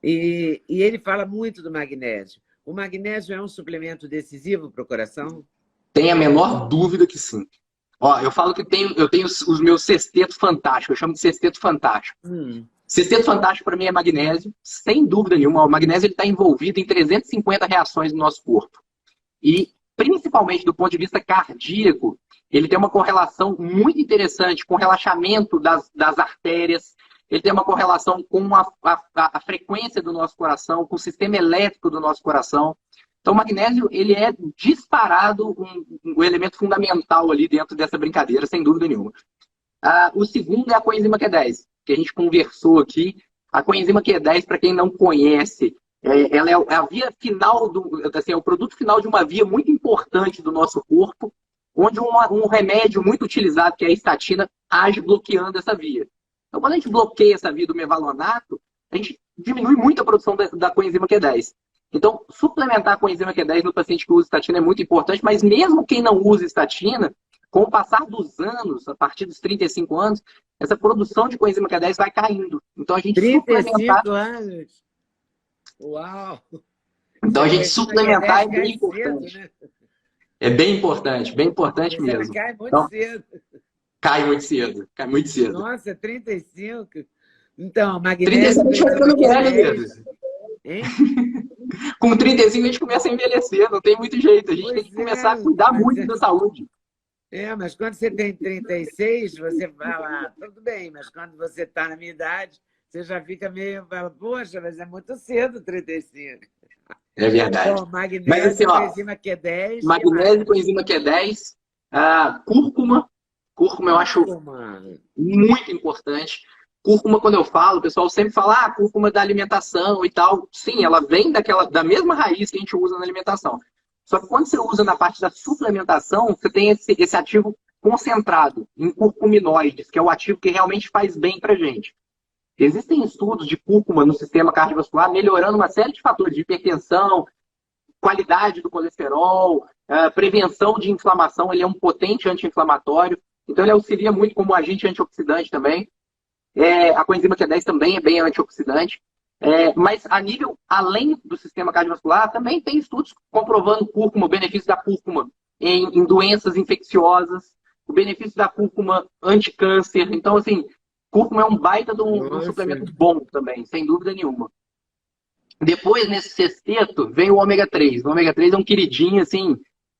E ele fala muito do magnésio. O magnésio é um suplemento decisivo para o coração? Tem a menor dúvida que sim. Ó, eu falo que eu tenho os meus sextetos fantásticos, eu chamo de sexteto fantástico. Sexteto fantástico para mim é magnésio, sem dúvida nenhuma. O magnésio está envolvido em 350 reações no nosso corpo. E, principalmente do ponto de vista cardíaco, ele tem uma correlação muito interessante com o relaxamento das artérias, ele tem uma correlação com a frequência do nosso coração, com o sistema elétrico do nosso coração. Então, o magnésio ele é disparado um elemento fundamental ali dentro dessa brincadeira, sem dúvida nenhuma. O segundo é a coenzima Q10, que a gente conversou aqui. A coenzima Q10, para quem não conhece, ela é a via final, é o produto final de uma via muito importante do nosso corpo, onde um remédio muito utilizado, que é a estatina, age bloqueando essa via. Então, quando a gente bloqueia essa via do mevalonato, a gente diminui muito a produção da coenzima Q10. Então, suplementar a coenzima Q10 no paciente que usa estatina é muito importante, mas mesmo quem não usa estatina, com o passar dos anos, a partir dos 35 anos, essa produção de coenzima Q10 vai caindo. Então, a gente 35 anos? Uau! Então, a gente suplementar é bem importante. Cedo, né? É bem importante mesmo. Ela cai muito cedo. Cai muito cedo, cai muito cedo. Nossa, 35? Então, magnésio... 35 a gente vai ficando velho, mesmo. Com 35 a gente começa a envelhecer, não tem muito jeito. A gente tem que começar a cuidar muito da saúde. Mas quando você tem 36, você fala, tudo bem, mas quando você está na minha idade, você já fica meio, fala, poxa, mas é muito cedo 35. É verdade. Então, magnésio, coenzima Q10. Magnésio, coenzima Q10, cúrcuma. Cúrcuma eu acho muito importante. Cúrcuma, quando eu falo, o pessoal sempre fala, cúrcuma da alimentação e tal. Sim, ela vem da mesma raiz que a gente usa na alimentação. Só que quando você usa na parte da suplementação, você tem esse ativo concentrado em curcuminoides, que é o ativo que realmente faz bem pra gente. Existem estudos de cúrcuma no sistema cardiovascular melhorando uma série de fatores de hipertensão, qualidade do colesterol, prevenção de inflamação. Ele é um potente anti-inflamatório, então ele auxilia muito como agente antioxidante também. A coenzima Q10 também é bem antioxidante. Mas a nível além do sistema cardiovascular, também tem estudos comprovando cúrcuma, o benefício da cúrcuma em doenças infecciosas, o benefício da cúrcuma anti-câncer. Então, assim, cúrcuma é um baita de um suplemento bom também, sem dúvida nenhuma. Depois, nesse sexteto, vem o ômega 3. O ômega 3 é um queridinho, assim,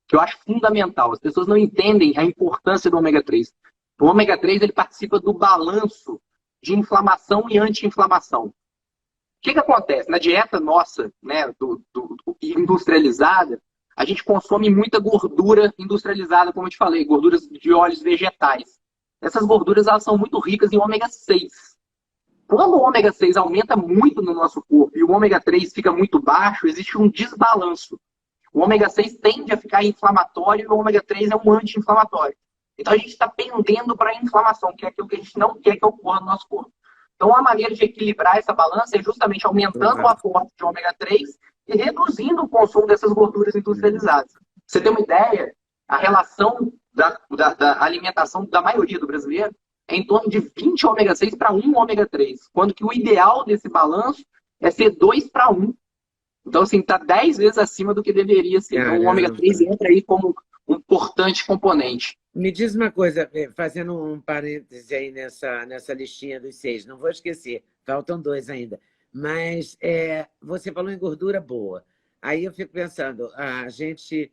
que eu acho fundamental. As pessoas não entendem a importância do ômega 3. O ômega 3 ele participa do balanço de inflamação e anti-inflamação. O que acontece? Na dieta nossa, né, industrializada, a gente consome muita gordura industrializada, como eu te falei, gorduras de óleos vegetais. Essas gorduras elas são muito ricas em ômega 6. Quando o ômega 6 aumenta muito no nosso corpo e o ômega 3 fica muito baixo, existe um desbalanço. O ômega 6 tende a ficar inflamatório e o ômega 3 é um anti-inflamatório. Então a gente está pendendo para a inflamação, que é aquilo que a gente não quer que ocorra no nosso corpo. Então a maneira de equilibrar essa balança é justamente aumentando o aporte de ômega 3 e reduzindo o consumo dessas gorduras industrializadas. Pra você ter uma ideia, a relação da alimentação da maioria do brasileiro é em torno de 20 ômega 6 para 1 ômega 3, quando que o ideal desse balanço é ser 2 para 1. Então, assim, está 10 vezes acima do que deveria ser. Então, o ômega 3 entra aí como um importante componente. Me diz uma coisa, fazendo um parêntese aí nessa listinha dos 6, não vou esquecer, faltam 2 ainda. Mas você falou em gordura boa. Aí eu fico pensando, a gente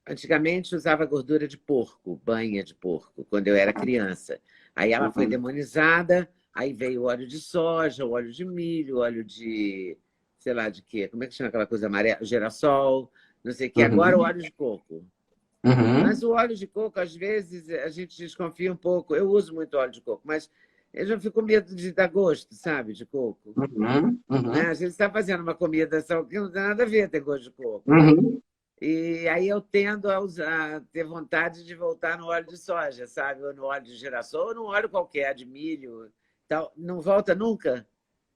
antigamente usava gordura de porco, banha de porco, quando eu era criança. Aí ela foi demonizada, aí veio o óleo de soja, o óleo de milho, o óleo de, sei lá de quê, como é que chama aquela coisa amarela? Girassol, não sei o quê. Agora o óleo de coco. Mas o óleo de coco, às vezes, a gente desconfia um pouco. Eu uso muito óleo de coco, mas eu já fico com medo de dar gosto, sabe, de coco. Né? A gente está fazendo uma comida só que não tem nada a ver ter gosto de coco. E aí eu tendo a ter vontade de voltar no óleo de soja, sabe? Ou no óleo de girassol, ou no óleo qualquer, de milho. Então, não volta nunca?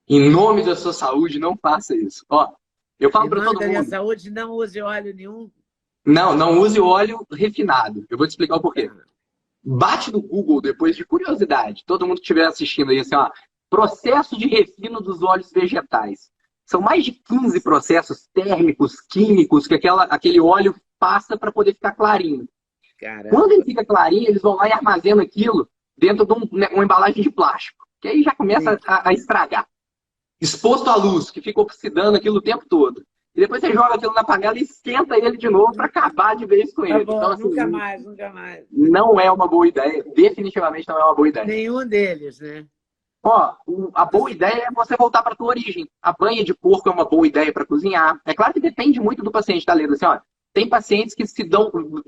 Em nome da sua saúde, não faça isso. Ó, eu falo para todo mundo. Em nome da minha saúde, não use óleo nenhum? Não use óleo refinado. Eu vou te explicar o porquê. Bate no Google depois de curiosidade. Todo mundo que estiver assistindo aí, assim, ó, processo de refino dos óleos vegetais. São mais de 15 processos térmicos, químicos, que aquele óleo passa para poder ficar clarinho. Caramba. Quando ele fica clarinho, eles vão lá e armazenam aquilo dentro de uma embalagem de plástico. Que aí já começa a estragar. Exposto à luz, que fica oxidando aquilo o tempo todo. E depois você joga aquilo na panela e esquenta ele de novo para acabar de vez com ele. Bom, então, assim, nunca mais. Não é uma boa ideia. Definitivamente não é uma boa ideia. Nenhum deles, né? Ó, a boa ideia é você voltar para a tua origem. A banha de porco é uma boa ideia para cozinhar. É claro que depende muito do paciente, tá, Leda? Assim, ó, tem pacientes que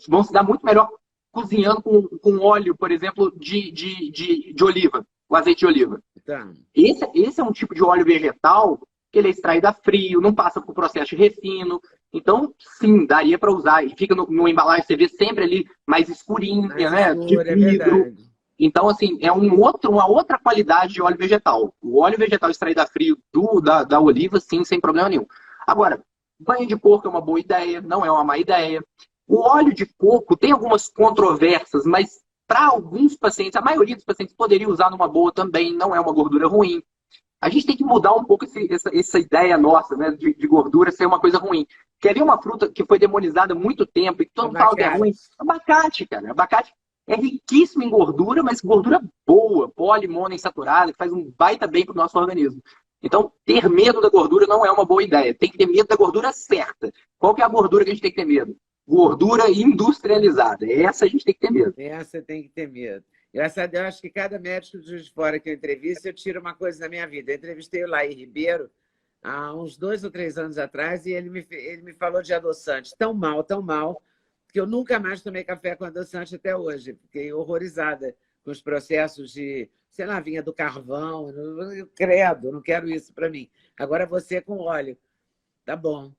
vão se dar muito melhor cozinhando com óleo, por exemplo, de oliva, o azeite de oliva. Tá. Esse é um tipo de óleo vegetal que ele é extraído a frio, não passa por processo de refino. Então, sim, daria para usar. E fica no embalagem, você vê sempre ali mais escurinho, né? De vidro. Então, assim, é uma outra qualidade de óleo vegetal. O óleo vegetal extraído a frio da oliva, sim, sem problema nenhum. Agora, banho de porco é uma boa ideia, não é uma má ideia. O óleo de coco tem algumas controvérsias, mas para alguns pacientes, a maioria dos pacientes poderia usar numa boa também, não é uma gordura ruim. A gente tem que mudar um pouco essa ideia nossa, né, de gordura ser uma coisa ruim. Quer ver uma fruta que foi demonizada há muito tempo e que todo mundo fala que é ruim? Abacate, cara. Abacate é riquíssimo em gordura, mas gordura boa, polimonoinsaturada, que faz um baita bem para o nosso organismo. Então, ter medo da gordura não é uma boa ideia. Tem que ter medo da gordura certa. Qual que é a gordura que a gente tem que ter medo? Gordura industrializada. Essa a gente tem que ter medo. Essa tem que ter medo. Eu acho que cada médico de Juiz de Fora que eu entrevisto, eu tiro uma coisa da minha vida. Eu entrevistei o Laí Ribeiro há uns 2 ou 3 anos atrás e ele me falou de adoçante. Tão mal, que eu nunca mais tomei café com adoçante até hoje. Fiquei horrorizada com os processos de, sei lá, vinha do carvão. Credo, não quero isso para mim. Agora você com óleo. Tá bom.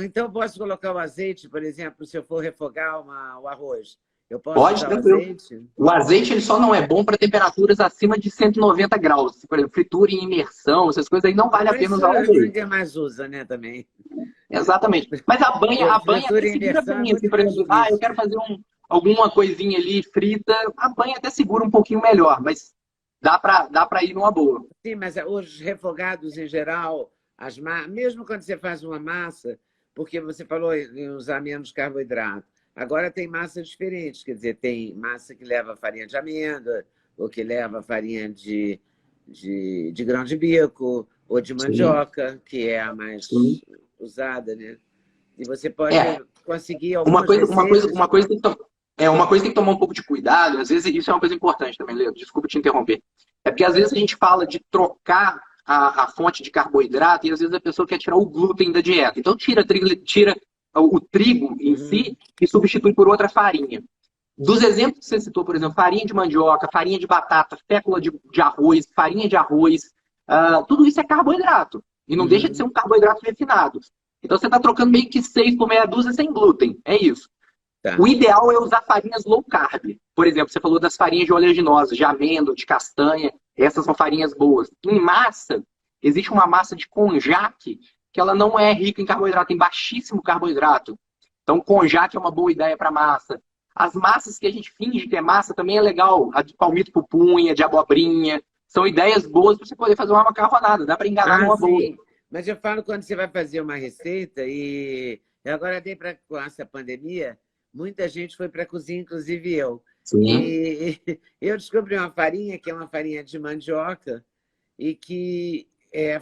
Então, eu posso colocar o azeite, por exemplo, se eu for refogar o arroz? Eu posso Pode, usar o azeite? O azeite ele só não é bom para temperaturas acima de 190 graus. Por exemplo, fritura em imersão, essas coisas aí não vale a pena usar o azeite. Ninguém mais usa, né, também. Exatamente. Mas a banha até segura bem. Assim, por exemplo, eu quero fazer alguma coisinha ali frita, a banha até segura um pouquinho melhor, mas dá para ir numa boa. Sim, mas os refogados em geral, mesmo quando você faz uma massa, porque você falou em usar menos carboidrato, Agora tem massas diferentes, quer dizer, tem massa que leva farinha de amêndoa, ou que leva farinha de grão de bico, ou de Sim, mandioca, que é a sim. mais usada, né? E você pode É, conseguir algumas receitas. uma coisa tem que tomar um pouco de cuidado, às vezes isso é uma coisa importante também, Leo, desculpa te interromper. É porque às vezes a gente fala de trocar a fonte de carboidrato e às vezes a pessoa quer tirar o glúten da dieta. Então tira o trigo em Uhum, si e substitui por outra farinha. Dos exemplos que você citou, por exemplo, farinha de mandioca, farinha de batata, fécula de arroz, farinha de arroz, tudo isso é carboidrato. E não deixa de ser uhum, um carboidrato refinado. Então você está trocando meio que 6 por meia dúzia sem glúten. É isso. tá. O ideal é usar farinhas low carb. Por exemplo, você falou das farinhas de oleaginosas, de amêndoa, de castanha. Essas são farinhas boas. Em massa, existe uma massa de konjac que ela não é rica em carboidrato, tem baixíssimo carboidrato. Então, konjac é uma boa ideia para massa. As massas que a gente finge que é massa também é legal. A de palmito pupunha, de abobrinha. São ideias boas para você poder fazer uma macarronada. Dá para enganar Ah, numa boa. sim. Mas eu falo quando você vai fazer uma receita e agora tem com essa pandemia, muita gente foi para a cozinha, inclusive eu. Sim. E eu descobri uma farinha que é uma farinha de mandioca e que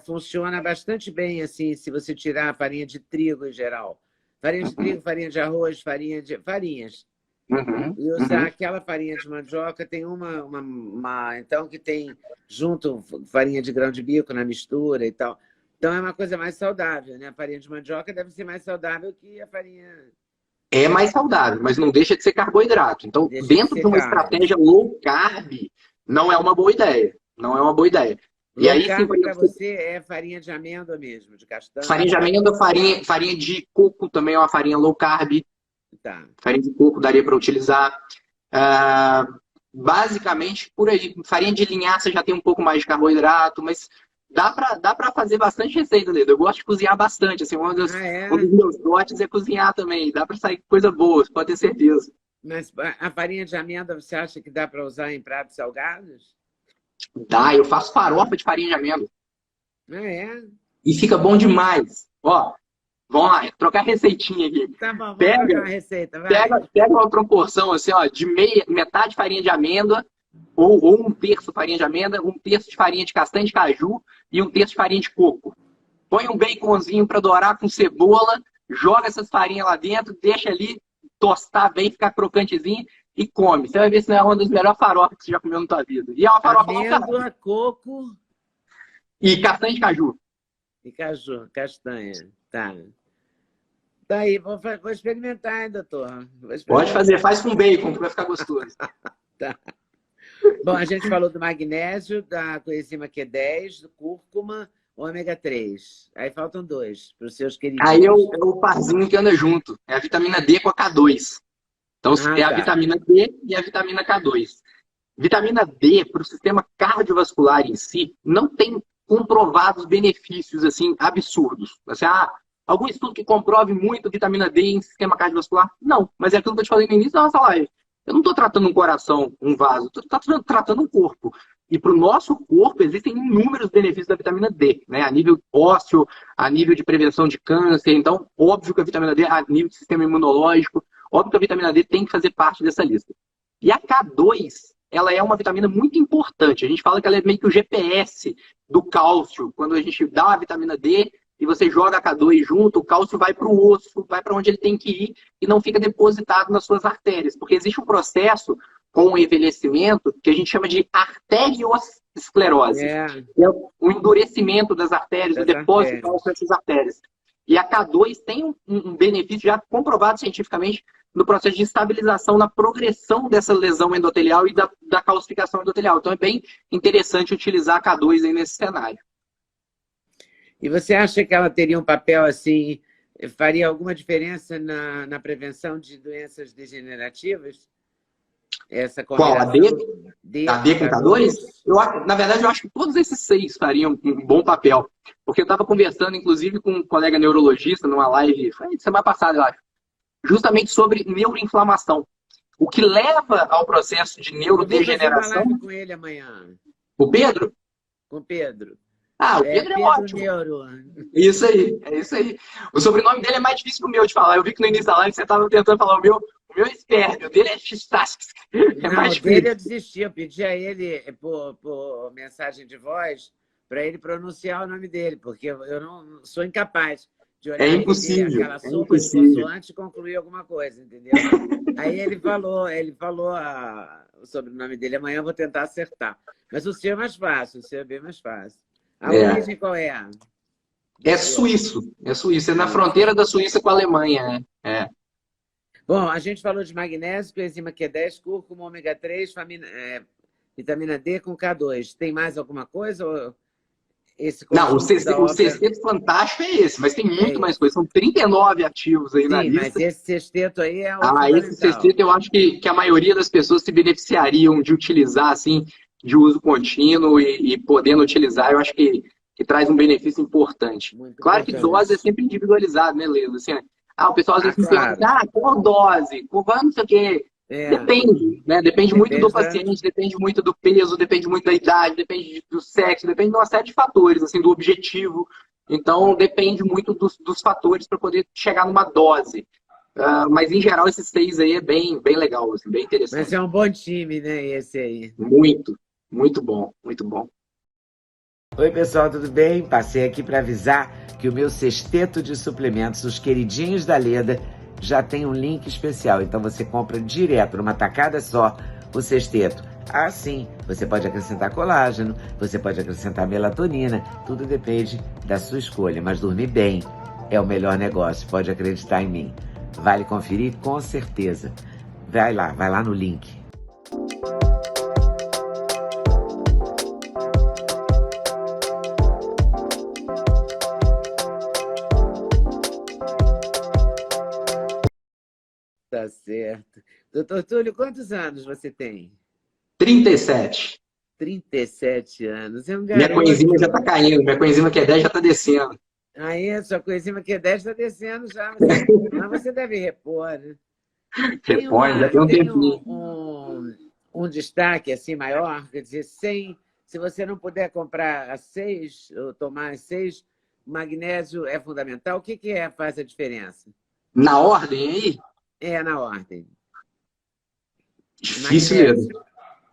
funciona bastante bem assim, se você tirar a farinha de trigo em geral. Farinha de Uhum. trigo, farinha de arroz, farinhas. Uhum. E usar Uhum. aquela farinha de mandioca, tem então que tem junto farinha de grão de bico na mistura e tal. Então é uma coisa mais saudável, né? A farinha de mandioca deve ser mais saudável que a farinha É mais saudável, mas não deixa de ser carboidrato. Então, deixa de dentro ser de uma carbo. estratégia low carb, não é uma boa ideia. Não é uma boa ideia. E Low aí sim, por carb para exemplo, você é farinha de amêndoa mesmo, de farinha de castanha. amêndoa, farinha de coco também é uma farinha low carb. Tá. Farinha de coco daria para utilizar. Ah, basicamente, por aí. Farinha de linhaça já tem um pouco mais de carboidrato, mas dá para fazer bastante receita, Leda. Eu gosto de cozinhar bastante. Assim, Ah, um dos é? meus dotes é cozinhar também. Dá para sair coisa boa, pode ter certeza. Mas a farinha de amêndoa você acha que dá para usar em pratos salgados? Dá, eu faço farofa de farinha de amêndoa. Ah, é? E fica bom demais. Ó, vamos lá, trocar receitinha aqui. Tá bom, vamos trocar Pega, uma receita, vai. pega uma proporção assim, ó, de metade farinha de amêndoa, ou um terço farinha de amêndoa, um terço de farinha de castanha de caju e um terço de farinha de coco. Põe um baconzinho para dourar com cebola, joga essas farinhas lá dentro, deixa ali tostar bem, ficar crocantezinho e come. Você vai ver se não é uma das melhores farofas que você já comeu na sua vida. E é uma farofa low carb. Amêndoa, coco E castanha de caju. e caju, castanha. Tá. Tá aí, vou experimentar, hein, doutor? Vou Pode fazer, experimentar. faz com bacon, que vai ficar gostoso. Tá. Bom, a gente falou do magnésio, da coenzima Q10, do cúrcuma, ômega 3. Aí faltam dois para os seus Aí é queridinhos. o parzinho que anda junto. É a vitamina D com a K2. Então, Ah, é a tá. vitamina D e a vitamina K2. Vitamina D, para o sistema cardiovascular em si, não tem comprovados benefícios assim absurdos. Assim, algum estudo que comprove muito vitamina D em sistema cardiovascular? Não, mas é aquilo que eu te falei no início da nossa live. Eu não estou tratando um coração, um vaso, estou tratando um corpo. E para o nosso corpo existem inúmeros benefícios da vitamina D, né? A nível ósseo, a nível de prevenção de câncer. Então, óbvio que a vitamina D, a nível de sistema imunológico, óbvio que a vitamina D tem que fazer parte dessa lista. E a K2, ela é uma vitamina muito importante. A gente fala que ela é meio que o GPS do cálcio. Quando a gente dá a vitamina D e você joga a K2 junto, o cálcio vai para o osso, vai para onde ele tem que ir e não fica depositado nas suas artérias. Porque existe um processo com o envelhecimento que a gente chama de arteriosclerose. É, É o endurecimento das artérias, o das depósito de cálcio artérias. nessas artérias. E a K2 tem um benefício já comprovado cientificamente no processo de estabilização na progressão dessa lesão endotelial e da calcificação endotelial. Então é bem interessante utilizar a K2 aí nesse cenário. E você acha que ela teria um papel assim, faria alguma diferença na prevenção de doenças degenerativas? Essa Qual? A D? combinação D A com D com K2? K2? Na verdade, eu acho que todos esses 6 fariam um bom papel. Porque eu estava conversando, inclusive, com um colega neurologista numa live, foi semana passada, eu acho, justamente sobre neuroinflamação. O que leva ao processo de Eu vou fazer uma neurodegeneração. live com ele amanhã, O Pedro? com o Pedro. O É Pedro é Pedro ótimo. Neuro. Isso aí, é isso aí. O sobrenome dele é mais difícil que o meu de falar. Eu vi que no início da live você estava tentando falar o meu. O meu é Sperbe, o dele é Xtastic. É Não, mais o dele eu difícil. desisti. Eu pedi a ele por mensagem de voz para ele pronunciar o nome dele, porque eu não sou incapaz de É olhar impossível, aquela é sopa de impossível. consoantes e concluir alguma coisa, entendeu? Aí ele falou o sobrenome dele. Amanhã eu vou tentar acertar. Mas o seu é mais fácil, o seu é bem mais fácil. A É. origem qual é? Do É seu? suíço, é suíço. É na Suíça. fronteira da Suíça com a Alemanha, né? É. Bom, a gente falou de magnésio, coenzima Q10, cúrcuma, ômega 3, vitamina D com K2. Tem mais alguma coisa ou esse Não, conjunto da o obra sexteto fantástico é esse, mas tem é muito mais esse? coisa. São 39 ativos aí na Sim, mas lista. esse sexteto aí é o Ah, esse fundamental. sexteto eu acho que a maioria das pessoas se beneficiariam de utilizar, assim, de uso contínuo e podendo utilizar, eu acho que traz um benefício importante. Muito Claro que dose é importante. sempre individualizado, né, Leila? Assim, o pessoal às Ah, vezes me pergunta, claro. qual dose? Qual não sei o quê. É, Depende, né? Depende muito do depende da... paciente, depende muito do peso, depende muito da idade, depende do sexo, depende de uma série de fatores, assim, do objetivo. Então, depende muito dos fatores para poder chegar numa dose. Mas, em geral, esses seis aí é bem legal, assim, bem Mas interessante. é um bom time, né, esse aí. Muito, muito bom, muito bom. Oi, pessoal, tudo bem? Passei aqui para avisar que o meu sexteto de suplementos, os queridinhos da Leda, já tem um link especial. Então você compra direto, numa tacada só, o sexteto. Ah, sim, você pode acrescentar colágeno, você pode acrescentar melatonina, tudo depende da sua escolha. Mas dormir bem é o melhor negócio, pode acreditar em mim. Vale conferir? Com certeza. Vai lá no link. Tá certo. Doutor Túlio, quantos anos você tem? 37. 37 anos. É um Minha coenzima já garoto. está caindo, minha coenzima Q10 já está descendo. Aí, sua coenzima Q10 está descendo já. Mas você deve repor, né? Repõe, já tem um Tem tempinho. um destaque assim maior, quer dizer, se você não puder comprar as 6, ou tomar as 6, magnésio é fundamental. O que faz a diferença? Na ordem aí, É na ordem. difícil mesmo. Magnésio.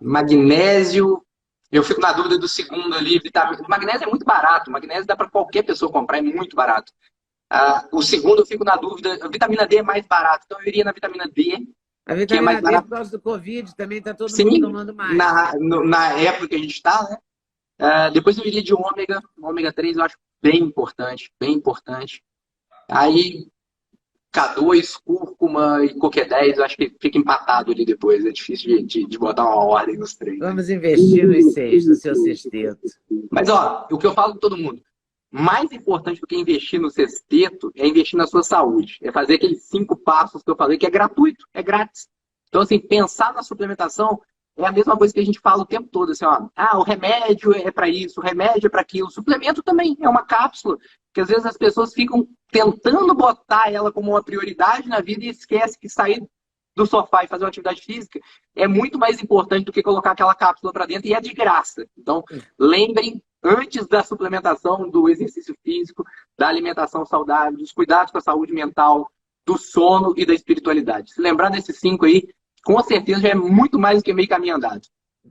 Magnésio, eu fico na dúvida do segundo ali. Vitamina. Magnésio é muito barato. Magnésio dá para qualquer pessoa comprar, é muito barato. O segundo eu fico na dúvida. A vitamina D é mais barato, então eu iria na vitamina D, A que é mais vitamina D, barato. por causa do Covid, também está todo mundo Sim, tomando mais, né? na época que a gente está, né? Depois eu iria de ômega 3 eu acho bem importante, bem importante. Aí K2, cúrcuma e Coq10, eu acho que fica empatado ali depois. É difícil de botar uma ordem nos três. Vamos investir nos 6, no seu sexteto. Mas, ó, o que eu falo com todo mundo, mais importante do que investir no sexteto é investir na sua saúde. É fazer aqueles 5 passos que eu falei, que é gratuito, é grátis. Então, assim, pensar na suplementação é a mesma coisa que a gente fala o tempo todo, assim, ó, o remédio é para isso, o remédio é para aquilo, o suplemento também é uma cápsula, que às vezes as pessoas ficam tentando botar ela como uma prioridade na vida e esquece que sair do sofá e fazer uma atividade física é muito mais importante do que colocar aquela cápsula para dentro e é de graça. Então, lembrem, antes da suplementação, do exercício físico, da alimentação saudável, dos cuidados com a saúde mental, do sono e da espiritualidade. Se lembrar desses 5 aí, com certeza já é muito mais do que meio caminho andado.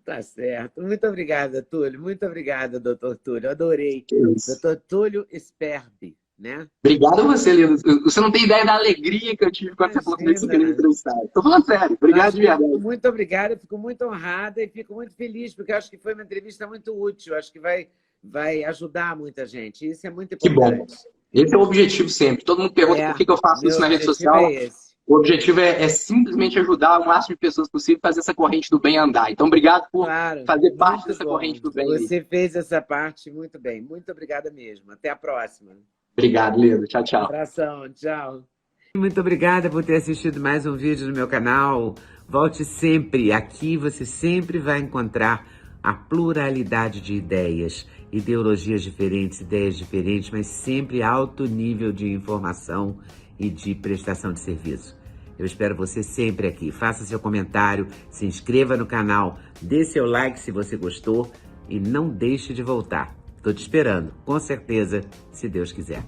Tá certo. Muito obrigada, Túlio. Muito obrigada, doutor Túlio. Adorei. Que isso. Doutor Túlio Sperbi, né? Obrigado a você, Lino. Você não tem ideia da alegria que eu tive quando você falou que você queria me Imagina. entrevistar. Estou falando sério. Obrigado de verdade. Muito obrigada. Fico muito honrada e fico muito feliz, porque eu acho que foi uma entrevista muito útil. Acho que vai ajudar muita gente. Isso é muito Que bom. importante. Esse é o objetivo sempre. Todo mundo pergunta por que eu faço Meu isso na rede objetivo social. é esse. O objetivo é simplesmente ajudar o máximo de pessoas possível a fazer essa corrente do bem andar. Então, obrigado por fazer parte dessa corrente do bem. Você fez essa parte muito bem. Muito obrigada mesmo. Até a próxima. Obrigado, Leandro. Tchau, tchau. Abração. Tchau. Muito obrigada por ter assistido mais um vídeo no meu canal. Volte sempre. Aqui você sempre vai encontrar a pluralidade de ideias, ideologias diferentes, ideias diferentes, mas sempre alto nível de informação e de prestação de serviço. Eu espero você sempre aqui. Faça seu comentário, se inscreva no canal, dê seu like se você gostou e não deixe de voltar. Estou te esperando, com certeza, se Deus quiser.